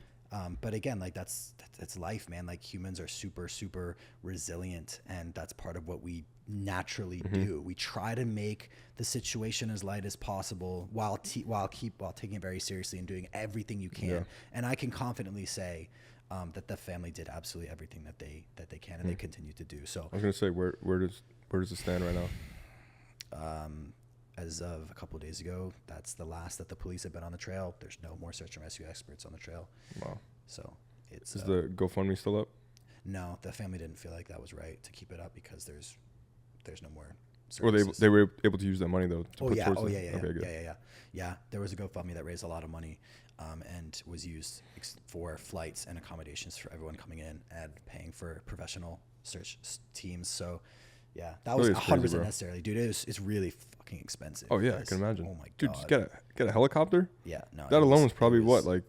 But again, like that's life, man. Like humans are super, super resilient, and that's part of what we naturally do. We try to make the situation as light as possible while taking it very seriously and doing everything you can. And I can confidently say that the family did absolutely everything that they can, and they continue to do. So I was gonna say, where does it stand right now? As of a couple of days ago, that's the last that the police have been on the trail. There's no more search and rescue experts on the trail. Wow. So it's is the GoFundMe still up? No, the family didn't feel like that was right to keep it up because there's no more services. Or they were able to use that money though to yeah. There was a GoFundMe that raised a lot of money and was used for flights and accommodations for everyone coming in and paying for professional search teams. So yeah, that was 100% necessary, dude. It's really fucking expensive. Oh yeah, I can imagine. Oh my god, dude, just get a helicopter. Yeah, no. That alone was probably what, like.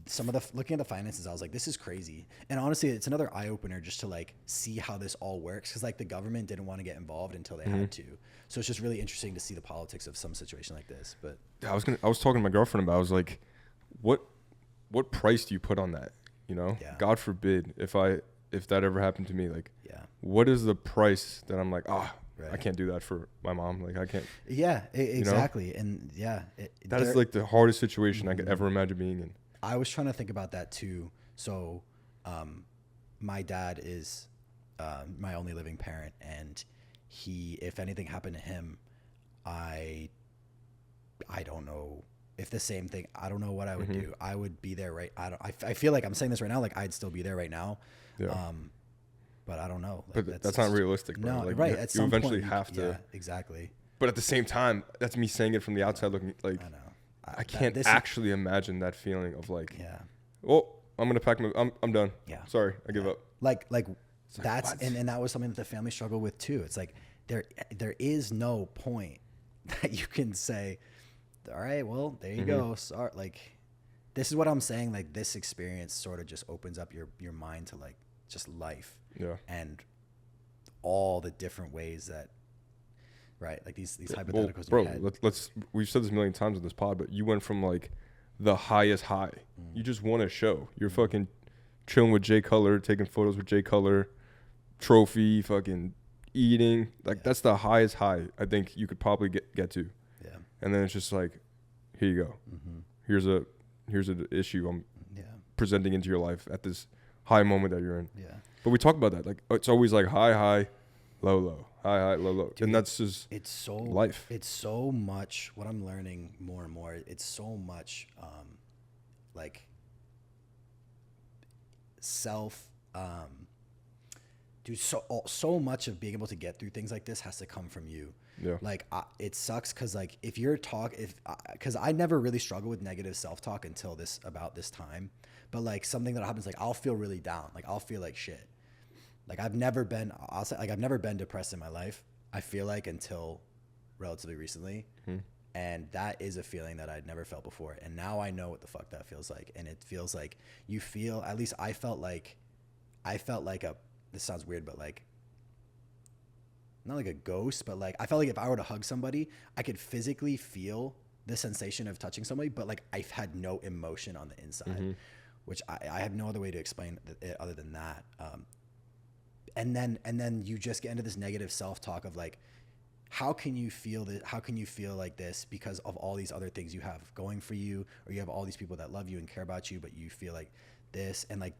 Some of looking at the finances, I was like, this is crazy. And honestly, it's another eye opener just to like see how this all works, because like the government didn't want to get involved until they had to. So it's just really interesting to see the politics of some situation like this. But I was talking to my girlfriend about. I was like, what price do you put on that? You know, God forbid if that ever happened to me, like, what is the price that I'm like, I can't do that for my mom. Like, I can't. Yeah, exactly. You know? And that is like the hardest situation I could ever imagine being in. I was trying to think about that too. So, my dad is my only living parent, and if anything happened to him, I don't know if the same thing. I don't know what I would do. I would be there, right? I feel like I'm saying this right now, like I'd still be there right now. Yeah. But I don't know. Like, but that's not realistic, bro. No, like, right. At you some eventually point, have to. Yeah, exactly. But at the same time, that's me saying it from the outside looking. Like, I know. I can't actually imagine that feeling of like, yeah. Oh, I'm gonna pack my. I'm done. Yeah. Sorry, I give up. Like that's and that was something that the family struggled with too. It's like there is no point that you can say, all right, well, there you go. Sorry, like this is what I'm saying. Like this experience sort of just opens up your mind to like just life. Yeah. And all the different ways that, right, like these hypotheticals. Well, bro, let's we've said this a million times on this pod, but you went from like the highest high. You just won a show. You're fucking chilling with Jay Cutler, taking photos with Jay Cutler, trophy, fucking eating. Like that's the highest high I think you could probably get to. Yeah. And then it's just like, here you go. Here's an issue I'm presenting into your life at this high moment that you're in. Yeah. But we talk about that. Like it's always like high, low, high, low. Dude, and that's just life. It's so much what I'm learning more and more. It's so much like self dude, so much of being able to get through things like this has to come from you. Yeah. Like it sucks because like if you're because I never really struggled with negative self-talk until about this time, but like something that happens, like I'll feel really down, like I'll feel like shit. Like I've never been depressed in my life, I feel like, until relatively recently. And that is a feeling that I'd never felt before. And now I know what the fuck that feels like. And it feels like you feel, at least I felt like this sounds weird, but like, not like a ghost, but like, I felt like if I were to hug somebody, I could physically feel the sensation of touching somebody, but like I've had no emotion on the inside, which I have no other way to explain it other than that. And then you just get into this negative self-talk of like, how can you feel that? How can you feel like this because of all these other things you have going for you, or you have all these people that love you and care about you, but you feel like this, and like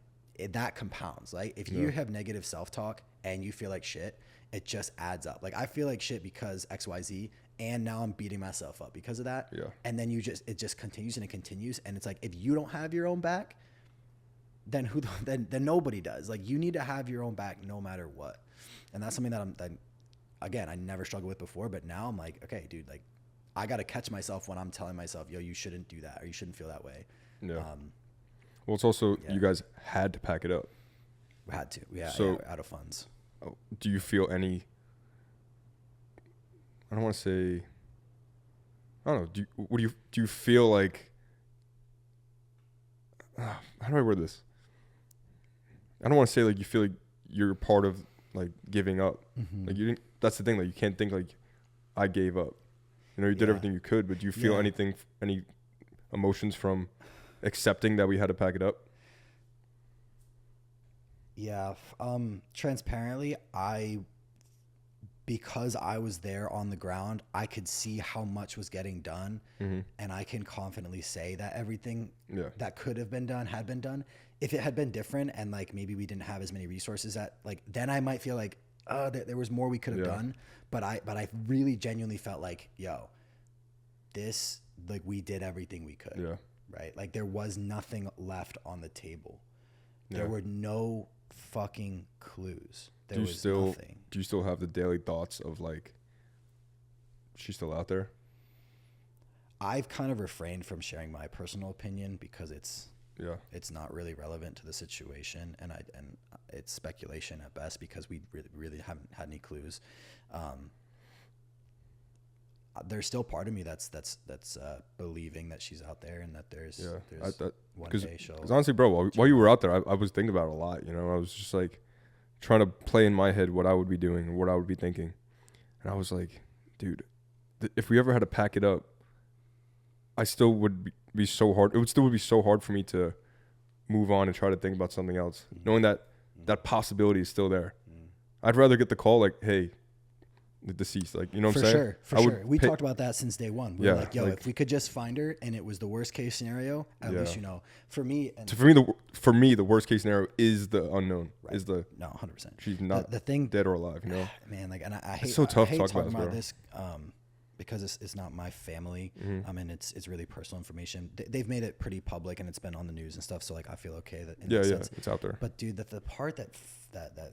that compounds. Like if you have negative self-talk and you feel like shit, it just adds up. Like I feel like shit because XYZ, and now I'm beating myself up because of that. Yeah. And then it just continues and it continues, and it's like if you don't have your own back, then then nobody does. Like you need to have your own back no matter what. And that's something that again, I never struggled with before, but now I'm like, okay, dude, like I got to catch myself when I'm telling myself, yo, you shouldn't do that, or you shouldn't feel that way. Yeah. Well, it's also, you guys had to pack it up. We had to. So out of funds. Do you feel any, I don't want to say, I don't know. Do you feel like, how do I word this? I don't want to say like you feel like you're part of like giving up. Like you didn't. That's the thing. Like you can't think like I gave up. You know, you did everything you could, but do you feel anything, any emotions from accepting that we had to pack it up? Yeah. Transparently, because I was there on the ground, I could see how much was getting done, and I can confidently say that everything that could have been done had been done. If it had been different and like maybe we didn't have as many resources, then I might feel like there was more we could have done. But I really genuinely felt like, yo, this, like we did everything we could. Yeah. Right. Like there was nothing left on the table. There were no fucking clues. There was nothing. Do you still have the daily thoughts of like, she's still out there? I've kind of refrained from sharing my personal opinion because it's not really relevant to the situation, and it's speculation at best because we really haven't had any clues. There's still part of me that's believing that she's out there and that there's one day she'll. Because honestly, bro, while you were out there, I was thinking about it a lot. You know, I was just like trying to play in my head what I would be doing and what I would be thinking, and I was like, dude, if we ever had to pack it up, I still would be so hard. It would still be so hard for me to move on and try to think about something else, knowing that that possibility is still there. I'd rather get the call like, hey, the deceased. Like, you know what For I'm saying? sure, for sure. We talked about that since day one. We were like, yo, like, if we could just find her and it was the worst case scenario, at least, you know, for me, the worst case scenario is the unknown. Right. Is the no 100%. She's not the thing, dead or alive. You know, man. Like, and I hate, it's so tough I hate to talk talking about this, because it's not my family. And it's really personal information. They've made it pretty public and it's been on the news and stuff. So like, I feel okay that in that sense. It's out there. But dude, the part that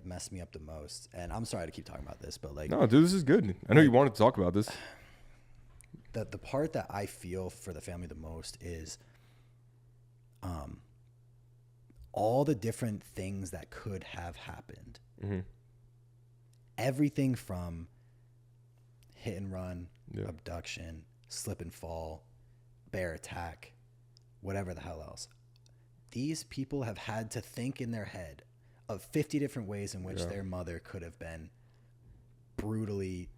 messed me up the most, and I'm sorry to keep talking about this, but like, no, dude, this is good. I know you wanted to talk about this. The part that I feel for the family the most is, all the different things that could have happened. Everything from hit and run, abduction, slip and fall, bear attack, whatever the hell else. These people have had to think in their head of 50 different ways in which their mother could have been brutally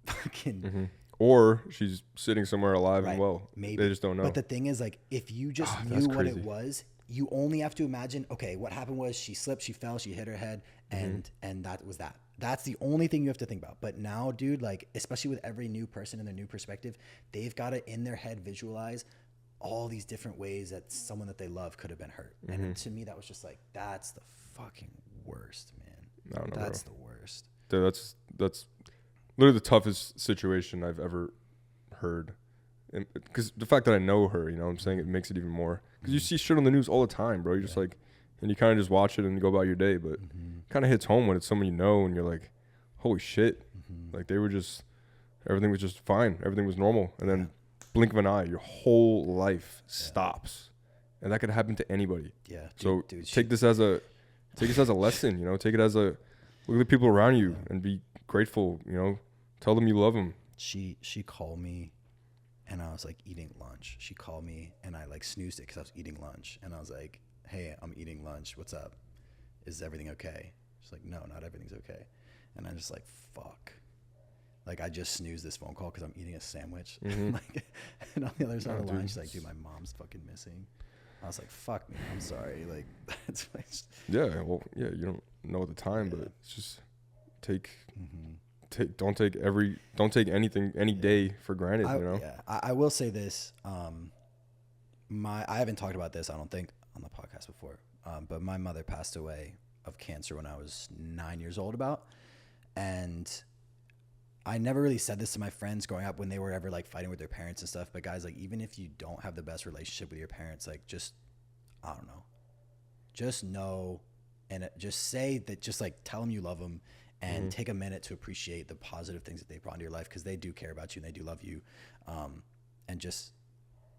fucking... Or she's sitting somewhere alive and well. Maybe. They just don't know. But the thing is, like, if you just knew what it was, you only have to imagine, okay, what happened was she slipped, she fell, she hit her head, and that was that. That's the only thing you have to think about. But now, dude, like, especially with every new person and their new perspective, they've got to, in their head, visualize all these different ways that someone that they love could have been hurt. And to me, that was just like, that's the fucking worst, man. I don't know, that's bro. the worst. Dude, that's literally the toughest situation I've ever heard. Because the fact that I know her, you know what I'm saying, it makes it even more. Because you see shit on the news all the time, bro. You're just like, and you kind of just watch it and you go about your day. But kind of hits home when it's someone you know and you're like, holy shit. Like, they were just, everything was just fine. Everything was normal. And then blink of an eye, your whole life stops. And that could happen to anybody. Yeah. So take this as a lesson, you know, take it as a, look at the people around you and be grateful, you know, tell them you love them. She called me and I was like eating lunch. She called me and I like snoozed it because I was eating lunch. And I was like, hey, I'm eating lunch. What's up? Is everything okay? She's like, no, not everything's okay. And I'm just like, fuck. Like, I just snoozed this phone call because I'm eating a sandwich. Like, and on the other side of the line, she's like, dude, my mom's fucking missing. I was like, fuck me, I'm sorry. Like, that's like, you don't know at the time, but it's just don't take anything, any day for granted, you know? Yeah, I will say this. I haven't talked about this, I don't think, on the podcast before, but my mother passed away of cancer when I was 9 years old and I never really said this to my friends growing up when they were ever like fighting with their parents and stuff. But guys, like, even if you don't have the best relationship with your parents, like, just, I don't know, just know and just say that, just like tell them you love them and take a minute to appreciate the positive things that they brought into your life, because they do care about you and they do love you. And just,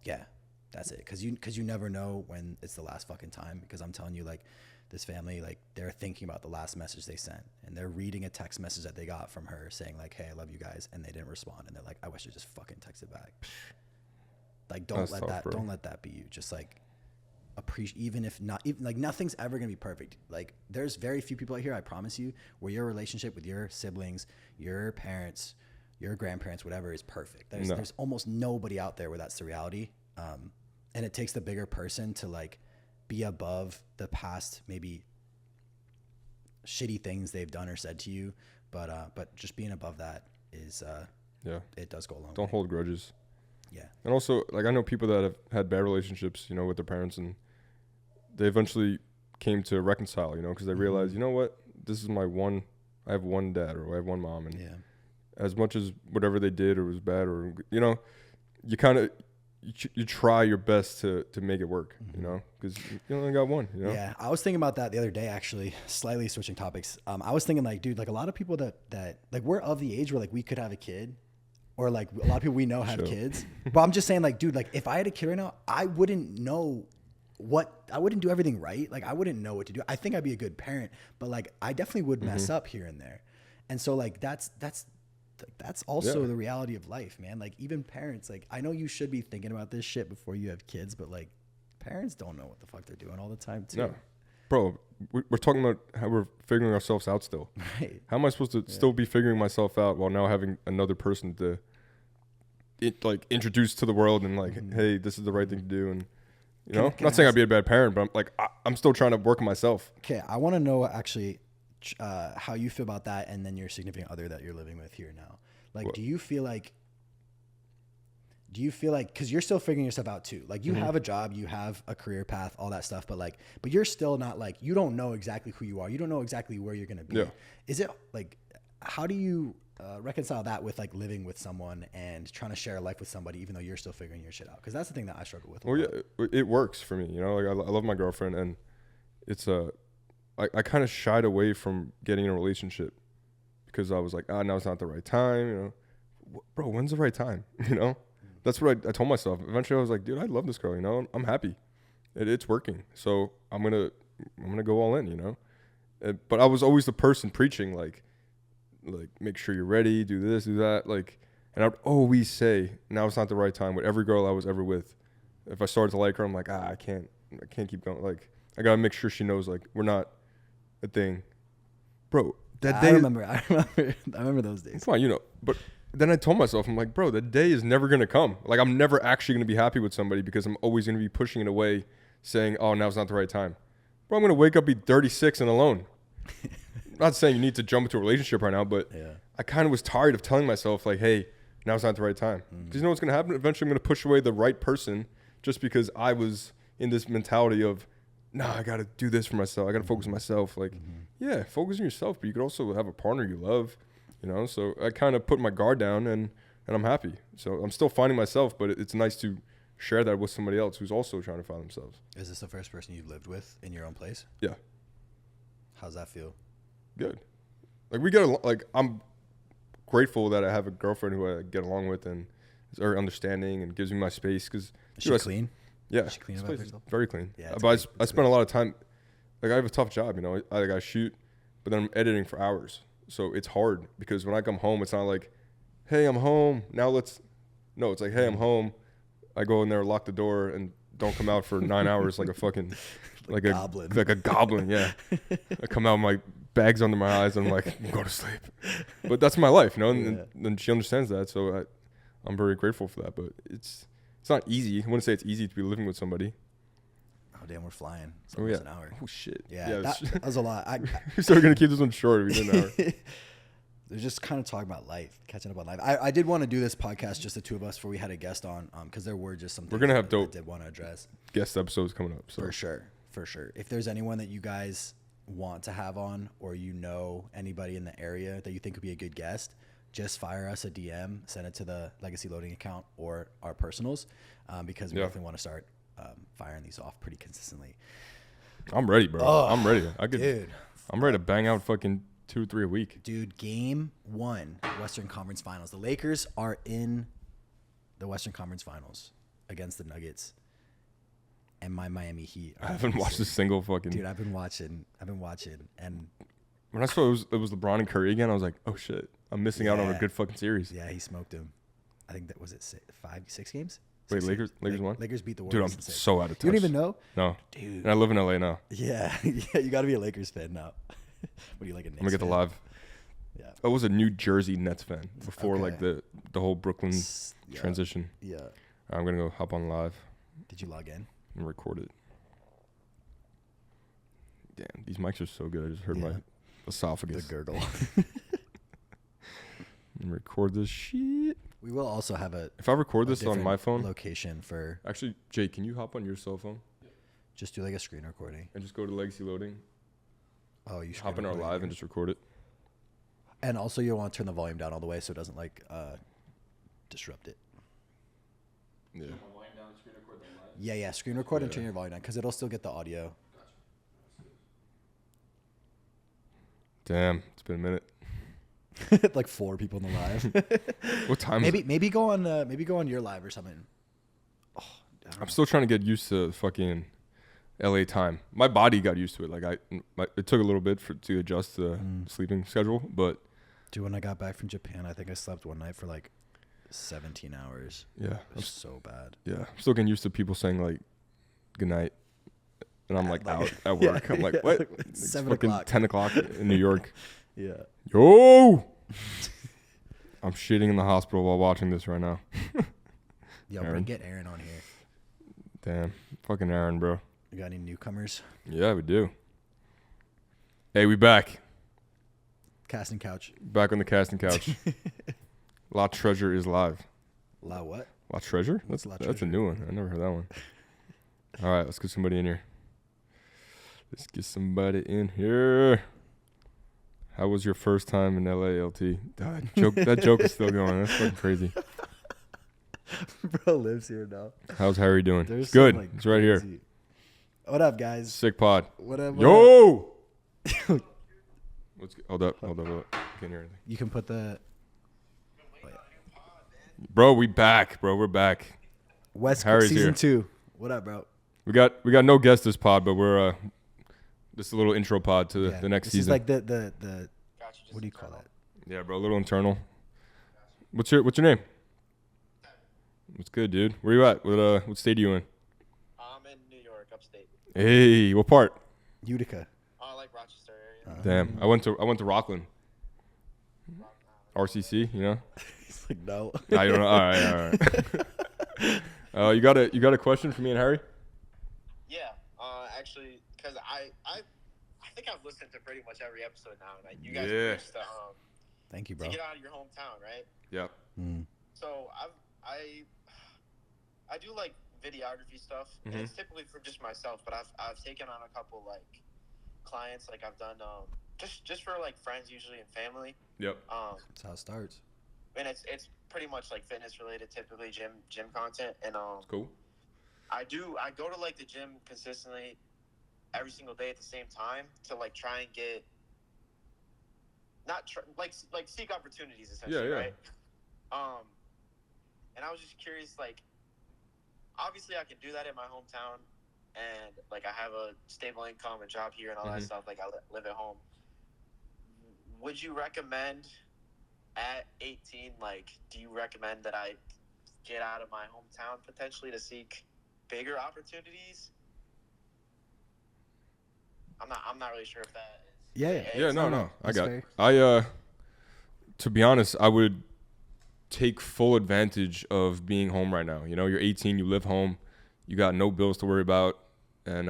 yeah, that's it. Because you never know when it's the last fucking time. Because I'm telling you, like, this family, like, they're thinking about the last message they sent and they're reading a text message that they got from her saying like, hey, I love you guys. And they didn't respond. And they're like, I wish I just fucking texted back. Like, don't let that be you. Just like appreciate, even like nothing's ever going to be perfect. Like, there's very few people out here, I promise you, where your relationship with your siblings, your parents, your grandparents, whatever, is perfect. There's almost nobody out there where that's the reality. And it takes the bigger person to like be above the past, maybe shitty things they've done or said to you, but just being above that is it does go a long way. Don't hold grudges. Yeah. And also, like, I know people that have had bad relationships, you know, with their parents, and they eventually came to reconcile, you know, because they realized, you know what, this is I have one dad, or I have one mom, and as much as whatever they did or was bad, or, you know, you kind of, you try your best to make it work, you know, because you only got one, you know? Yeah, I was thinking about that the other day, actually, slightly switching topics. I was thinking, like, dude, like, a lot of people that like, we're of the age where, like, we could have a kid, or, like, a lot of people we know have kids. But I'm just saying, like, dude, like, if I had a kid right now, I wouldn't do everything right. Like, I wouldn't know what to do. I think I'd be a good parent, but, like, I definitely would mess up here and there. And so, like, that's also the reality of life, man. Like, even parents, like, I know you should be thinking about this shit before you have kids, but, like, parents don't know what the fuck they're doing all the time too. No. Bro, we're talking about how we're figuring ourselves out still. Right. How am I supposed to still be figuring myself out while now having another person to introduce to the world and like, hey, this is the right thing to do? And I'm not saying I'd be a bad parent, but I'm still trying to work on myself. Okay, I want to know, actually, how you feel about that, and then your significant other that you're living with here now. Like, What? do you feel like, because you're still figuring yourself out too. Like, you have a job, you have a career path, all that stuff, but you're still not like, you don't know exactly who you are. You don't know exactly where you're going to be. Yeah. Is it like, how do you reconcile that with like living with someone and trying to share a life with somebody, even though you're still figuring your shit out? Because that's the thing that I struggle with. Well, yeah, it works for me. You know, like I love my girlfriend, and it's I kind of shied away from getting in a relationship because I was like, now it's not the right time. You know, bro, when's the right time? You know, that's what I told myself. Eventually, I was like, dude, I love this girl. You know, I'm happy. It's working. So I'm gonna go all in. You know, but I was always the person preaching like make sure you're ready, do this, do that. Like, and I'd always say, now it's not the right time with every girl I was ever with. If I started to like her, I'm like, I can't keep going. Like, I gotta make sure she knows, like, we're not a thing, bro. That day, I remember those days. Come on, you know. But then I told myself, I'm like, bro, the day is never gonna come. Like, I'm never actually gonna be happy with somebody because I'm always gonna be pushing it away, saying, oh, now's not the right time. Bro, I'm gonna wake up, be 36 and alone. I'm not saying you need to jump into a relationship right now, but I kind of was tired of telling myself, like, hey, now's not the right time. Because you know what's going to happen? Eventually, I'm going to push away the right person just because I was in this mentality of, I got to do this for myself. I got to focus on myself. Like, yeah, focus on yourself, but you could also have a partner you love, you know? So I kind of put my guard down, and I'm happy. So I'm still finding myself, but it's nice to share that with somebody else who's also trying to find themselves. Is this the first person you've lived with in your own place? Yeah. How's that feel? Good. Like, I'm grateful that I have a girlfriend who I get along with and is very understanding and gives me my space. Cause is she clean? Yeah. Is she clean about herself? Very clean. Yeah. But I spend a lot of time, like, I have a tough job, you know, I shoot, but then I'm editing for hours. So it's hard because when I come home, it's not like, hey, I'm home. Now it's like, hey, I'm home. I go in there, lock the door, and don't come out for 9 hours like a fucking, like a goblin. Like a goblin, yeah. I come out with my bags under my eyes and I'm like, go to sleep. But that's my life, you know, and she understands that. So I'm very grateful for that. But it's not easy. I wouldn't say it's easy to be living with somebody. Oh, damn, we're flying. It's almost an hour. Oh, shit. Yeah, that was a lot. So we're going to keep this one short. We did an hour. They're just kind of talking about life, catching up on life. I did want to do this podcast, just the two of us, before we had a guest on, because there were just some things we're gonna have dope I did want to address. Guest episodes coming up. So. For sure. If there's anyone that you guys want to have on, or you know anybody in the area that you think would be a good guest, just fire us a DM, send it to the Legacy Loading account or our personals, because we definitely want to start firing these off pretty consistently. I'm ready, bro. I'm ready. Dude. I'm ready to bang out fucking 2 or 3 a week. Dude, game 1, Western Conference Finals. The Lakers are in the Western Conference Finals against the Nuggets and my Miami Heat. I haven't watched a single fucking... Dude, I've been watching. And when I saw it was LeBron and Curry again, I was like, oh, shit. I'm missing out on a good fucking series. Yeah, he smoked him. I think that was it 6 games? Wait, Lakers won? Lakers beat the Warriors. Dude, I'm so out of touch. You don't even know? No. Dude. And I live in LA now. Yeah. You got to be a Lakers fan now. What do you like, a Knicks I'm going to get the live. Yeah. I was a New Jersey Nets fan before like the whole Brooklyn transition. Yeah. I'm going to go hop on live. Did you log in? And record it. Damn, these mics are so good. I just heard my esophagus. The gurgle. And record this shit. We will also have if I record this on my phone. Location for. Actually, Jay, can you hop on your cell phone? Just do like a screen recording. And just go to Legacy Loading. Oh, you hop in our live and just record it. And also, you'll want to turn the volume down all the way so it doesn't like disrupt it. Yeah. Yeah. Screen record and turn your volume down because it'll still get the audio. Damn, it's been a minute. Like 4 people in the live. What time is it? Maybe go on your live or something. Oh, I'm still trying to get used to fucking LA time. My body got used to it. Like it took a little bit to adjust the sleeping schedule, but dude, when I got back from Japan, I think I slept one night for like 17 hours. Yeah, it was so bad. Yeah, I'm still getting used to people saying like good night, and I'm like out at work. I'm like, what? It's 7 fucking o'clock. 10 o'clock in New York. Yeah. Yo. I'm shitting in the hospital while watching this right now. Yo, get Aaron on here. Damn, fucking Aaron, bro. You got any newcomers? Yeah, we do. Hey, we back. Casting couch. Back on the casting couch. La Treasure is live. La what? La Treasure? That's a new one. I never heard that one. All right, let's get somebody in here. Let's get somebody in here. How was your first time in LA, LT? That joke is still going. That's fucking crazy. Bro lives here now. How's Harry doing? There's good. Like it's right here. What up, guys? Sick pod. What up? Yo! Hold up. Can't hear anything. You can put the... Bro, we back, bro. We're back. West Harry's season here. 2. What up, bro? We got no guest this pod, but we're just a little intro pod to the next season. This is like the what do you call that? Yeah, bro, a little internal. What's your name? What's good, dude? Where you at? What state are you in? I'm in New York, upstate. Hey, what part? Utica. I like Rochester area. Damn, I went to Rockland. RCC, you know? He's like, no. Nah, you don't know. All right. You got a question for me and Harry? Yeah, actually, because I think I've listened to pretty much every episode now, and you guys used to Thank you, bro. to get out of your hometown, right? Yeah. So I do like videography stuff, and it's typically for just myself, but I've taken on a couple like clients, like I've done just for like friends usually and family. Yep. That's how it starts. And it's pretty much like fitness related, typically gym content, and cool. I go to like the gym consistently every single day at the same time to like try and get like seek opportunities essentially, right? And I was just curious, like obviously I can do that in my hometown, and like I have a stable income, a job here, and all that stuff. Like I live at home. Would you recommend at 18? Like, do you recommend that I get out of my hometown potentially to seek bigger opportunities? I'm not really sure if that is. Yeah, no. Fair. To be honest, I would take full advantage of being home right now. You know, you're 18, you live home, you got no bills to worry about, and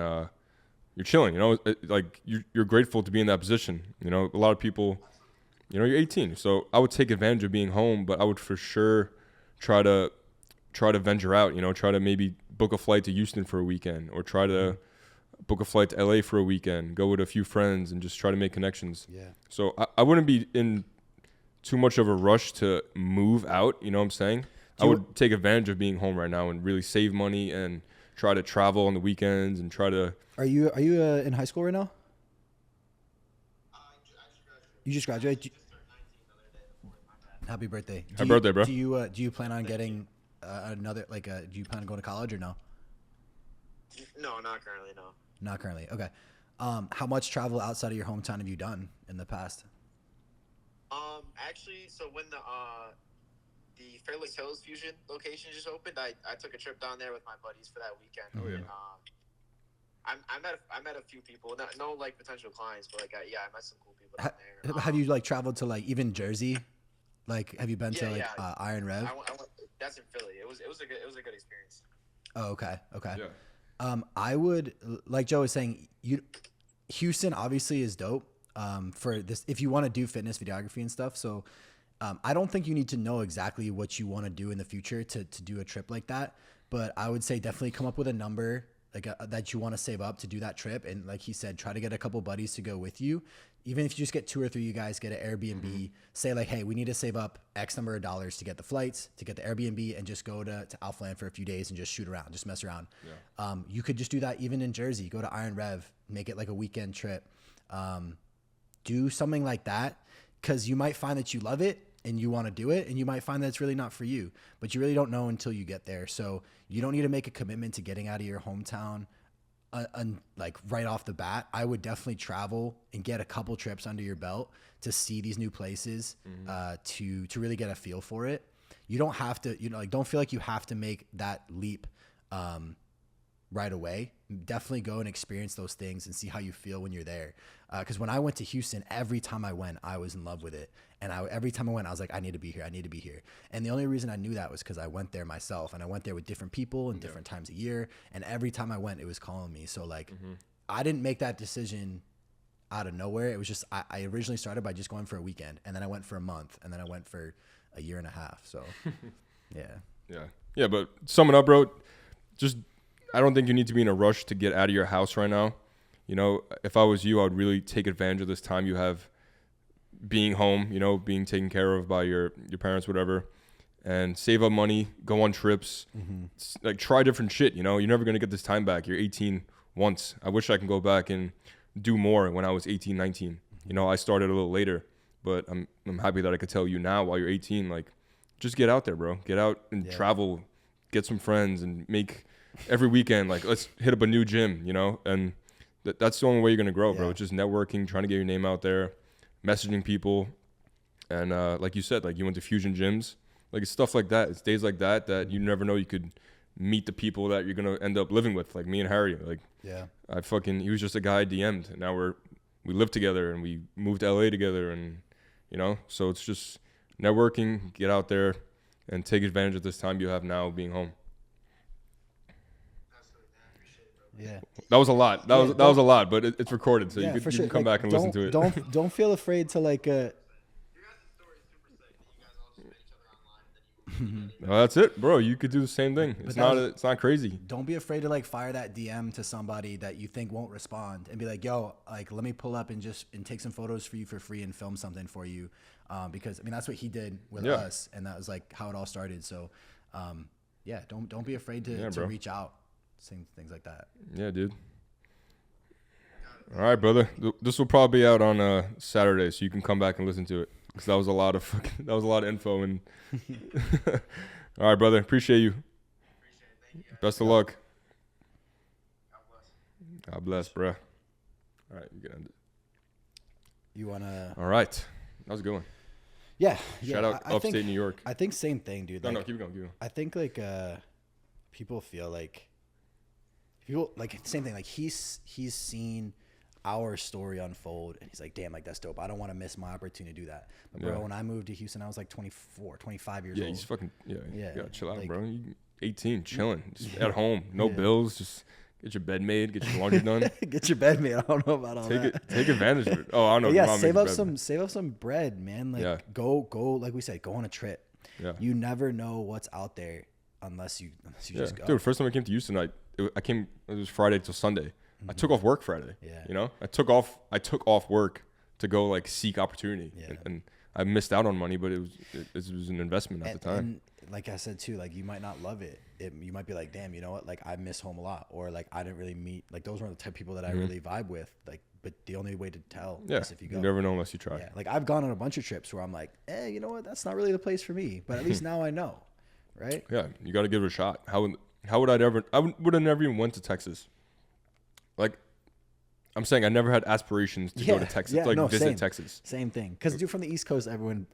you're chilling. You know, like you're grateful to be in that position. You know, a lot of people, you know, you're 18, so I would take advantage of being home, but I would for sure try to venture out. You know, try to maybe book a flight to Houston for a weekend, or try to book a flight to LA for a weekend, go with a few friends and just try to make connections. Yeah. So I wouldn't be in too much of a rush to move out. You know what I'm saying? I would take advantage of being home right now and really save money and try to travel on the weekends and try to. Are you in high school right now? You just graduated? Happy birthday. Happy birthday, bro. Do you plan on getting another, like, do you plan on going to college or no? No, not currently, no. Not currently. Okay. How much travel outside of your hometown have you done in the past? Actually, so when the Fairless Hills Fusion location just opened, I took a trip down there with my buddies for that weekend. Oh, yeah. And I met a few people, no like potential clients, but like I met some cool people down there. Have you like traveled to like even Jersey? Like, have you been to like Iron Rev? I went, that's in Philly. It was a good experience. Oh, okay. Yeah. I would, like Joe was saying, Houston obviously is dope. For this, if you want to do fitness videography and stuff. So, I don't think you need to know exactly what you want to do in the future to do a trip like that. But I would say definitely come up with a number like that you want to save up to do that trip. And like he said, try to get a couple buddies to go with you. Even if you just get 2 or 3, you guys get an Airbnb, say like, hey, we need to save up X number of dollars to get the flights, to get the Airbnb, and just go to Alphaland for a few days and just shoot around, just mess around. Yeah. You could just do that even in Jersey, go to Iron Rev, make it like a weekend trip. Do something like that, because you might find that you love it and you want to do it, and you might find that it's really not for you, but you really don't know until you get there. So you don't need to make a commitment to getting out of your hometown like right off the bat. I would definitely travel and get a couple trips under your belt to see these new places, to really get a feel for it. You don't have to, like, don't feel like you have to make that leap right away. Definitely go and experience those things and see how you feel when you're there. Because when I went to Houston, every time I went, I was in love with it. And every time I went, I was like, I need to be here. I need to be here. And the only reason I knew that was because I went there myself, and I went there with different people and different times a year. And every time I went, it was calling me. So like, I didn't make that decision out of nowhere. It was just, I originally started by just going for a weekend, and then I went for a month, and then I went for a year and a half. So yeah. But summing up, bro, just, I don't think you need to be in a rush to get out of your house right now. You know, if I was you, I would really take advantage of this time you have being home, you know, being taken care of by your parents, whatever, and save up money, go on trips, like try different shit. You know, you're never going to get this time back. You're 18 once. I wish I can go back and do more when I was 18, 19. You know, I started a little later, but I'm happy that I could tell you now while you're 18, like, just get out there, bro. Get out and travel, get some friends, and make every weekend, like, let's hit up a new gym, you know? And that's the only way you're going to grow, bro. It's just networking, trying to get your name out there, messaging people. And like you said, like, you went to fusion gyms. Like, it's stuff like that. It's days like that that you never know you could meet the people that you're going to end up living with, like me and Harry. Like, he was just a guy I DM'd. And now we live together, and we moved to LA together. And, you know, so it's just networking, get out there, and take advantage of this time you have now being home. Yeah, that was a lot. That was a lot, but it's recorded, so you can come back and like, listen to it. Don't feel afraid to like. No, that's it, bro. You could do the same thing. It's not crazy. Don't be afraid to like fire that DM to somebody that you think won't respond, and be like, "Yo, like, let me pull up and take some photos for you for free and film something for you," because I mean that's what he did with us, and that was like how it all started. So, don't be afraid to reach out. Things like that. Yeah, dude. All right, brother. This will probably be out on Saturday, so you can come back and listen to it, because that was a lot of info. And all right, brother. Appreciate you. Best of luck. God bless, bro. All right, you can end it. You wanna? All right, that was a good one. Yeah. Shout out upstate New York. I think same thing, dude. No, keep going. I think like people feel like. Same thing, like he's seen our story unfold, and he's like, damn, like, that's dope. I don't want to miss my opportunity to do that. But bro, when I moved to Houston, I was like 24, 25 years old. He's fucking, you gotta chill out, like, bro. You 18, chilling, just at home, no bills, just get your bed made, get your laundry done. Get your bed made. I don't know about all that. Take advantage of it. Oh, I don't know. Yeah, save up some bread, man. Like, go, like we said, go on a trip. Yeah. You never know what's out there unless you just go. Dude, first time I came to Houston, it was Friday till Sunday. I took off work Friday. Yeah. You know, I took off work to go like seek opportunity, and I missed out on money, but it was an investment at the time. And like I said too, like, you might not love it. You might be like, damn, you know what? Like, I miss home a lot, or like I didn't really meet, like, those weren't the type of people that I really vibe with. Like, but the only way to tell is if you go. You never know unless you try. Yeah. Like, I've gone on a bunch of trips where I'm like, you know what? That's not really the place for me. But at least now I know, right? Yeah, you got to give it a shot. How would I would have never even went to Texas. Like, I'm saying I never had aspirations to go to Texas, visit Texas. Same thing. Because dude, from the East Coast, everyone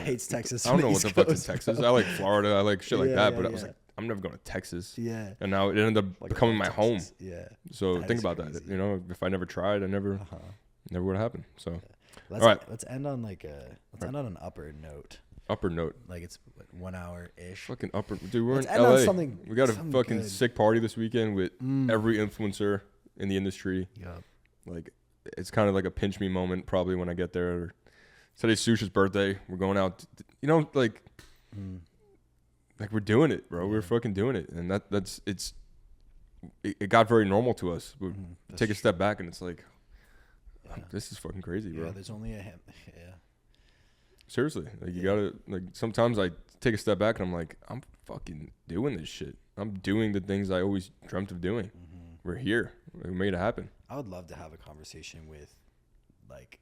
hates Texas. I don't know what the fuck is Texas. I like Florida. I like shit like that. But I was like, I'm never going to Texas. Yeah. And now it ended up becoming my home. Yeah. So think about that. You know, if I never tried, I never would have happened. So, all right. Let's end on end on an upper note. Upper note. Like, it's 1 hour ish. Fucking upper. Dude, we're in LA. We got a fucking sick party this weekend with every influencer in the industry. Yep. Like, it's kind of like a pinch me moment probably when I get there. Today's Susha's birthday. We're going out. You know, like we're doing it, bro. We're fucking doing it, and it got very normal to us. We take a step back, and it's like, this is fucking crazy, bro. Yeah, there's only Seriously, like, you gotta, like, sometimes I take a step back and I'm like, I'm fucking doing this shit. I'm doing the things I always dreamt of doing. We're here. We made it happen. I would love to have a conversation with, like,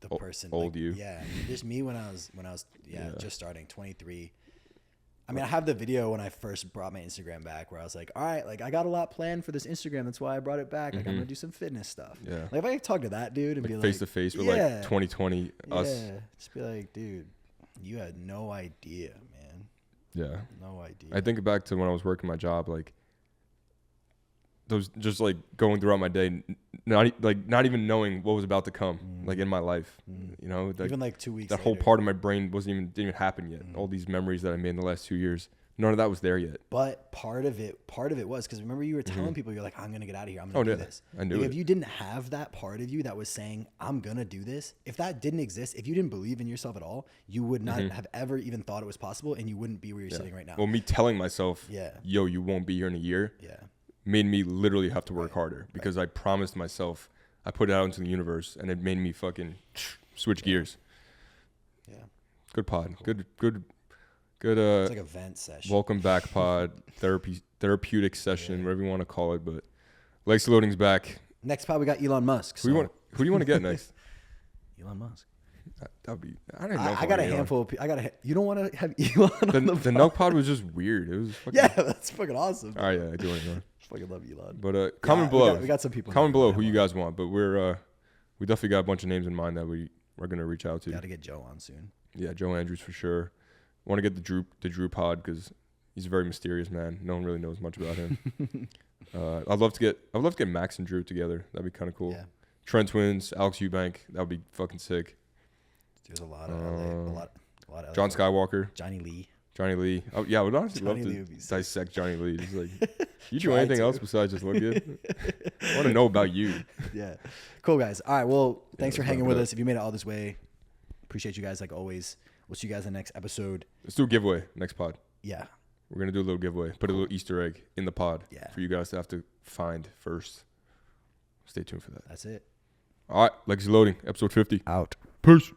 the person, old, like, you. Yeah, just me when I was just starting, 23. I mean, I have the video when I first brought my Instagram back where I was like, all right, like, I got a lot planned for this Instagram. That's why I brought it back. Like, I'm gonna do some fitness stuff. Yeah. Like, if I could talk to that dude and like, be like, face to face with like 2020 us. Yeah. Just be like, dude, you had no idea, man. Yeah. No idea. I think back to when I was working my job, like, those, just like going throughout my day, not even knowing what was about to come, like, in my life, you know, like, even like 2 weeks that later. whole part of my brain didn't even happen yet. All these memories that I made in the last 2 years, None of that was there yet. But part of it was because remember you were telling people, you're like, I'm gonna get out of here. I'm gonna do this. I knew like, it. If you didn't have that part of you that was saying, I'm gonna do this, if that didn't exist, if you didn't believe in yourself at all, you would not have ever even thought it was possible, and you wouldn't be where you're sitting right now. Well, me telling myself, Yeah. yo, you won't be here in a year, made me literally have to work harder because I promised myself. I put it out into the universe, and it made me fucking switch gears. Yeah. Good pod. Good. It's like a vent session. Welcome back, pod. Therapeutic session, whatever you want to call it. But Legs Loading's back. Next pod we got Elon Musk. So. Who do you want to get next? Elon Musk. That would be. I don't know. I got a handful of people. You don't want to have Elon on the Nug pod was just weird. It was fucking. Yeah, that's fucking awesome. All right, yeah, I do want to know. Fucking love Elon. But comment below. We got some people. Comment below who you guys want. But we definitely got a bunch of names in mind that we're gonna reach out to. Got to get Joe on soon. Yeah, Joe Andrews for sure. Want to get the Drew pod because he's a very mysterious man. No one really knows much about him. I'd love to get Max and Drew together. That'd be kind of cool. Yeah. Trent Twins, Alex Eubank. That would be fucking sick. There's a lot of John Skywalker. Johnny Lee. Oh yeah, I would honestly love to dissect Johnny Lee. Just like, you do anything else besides just look good? I want to know about you. Yeah. Cool, guys. All right. Well, thanks for hanging with us. If you made it all this way, appreciate you guys like always. We'll see you guys in the next episode. Let's do a giveaway next pod. Yeah. We're going to do a little giveaway. Put a little Easter egg in the pod for you guys to have to find first. Stay tuned for that. That's it. All right. Legacy Loading, episode 50. Out. Peace.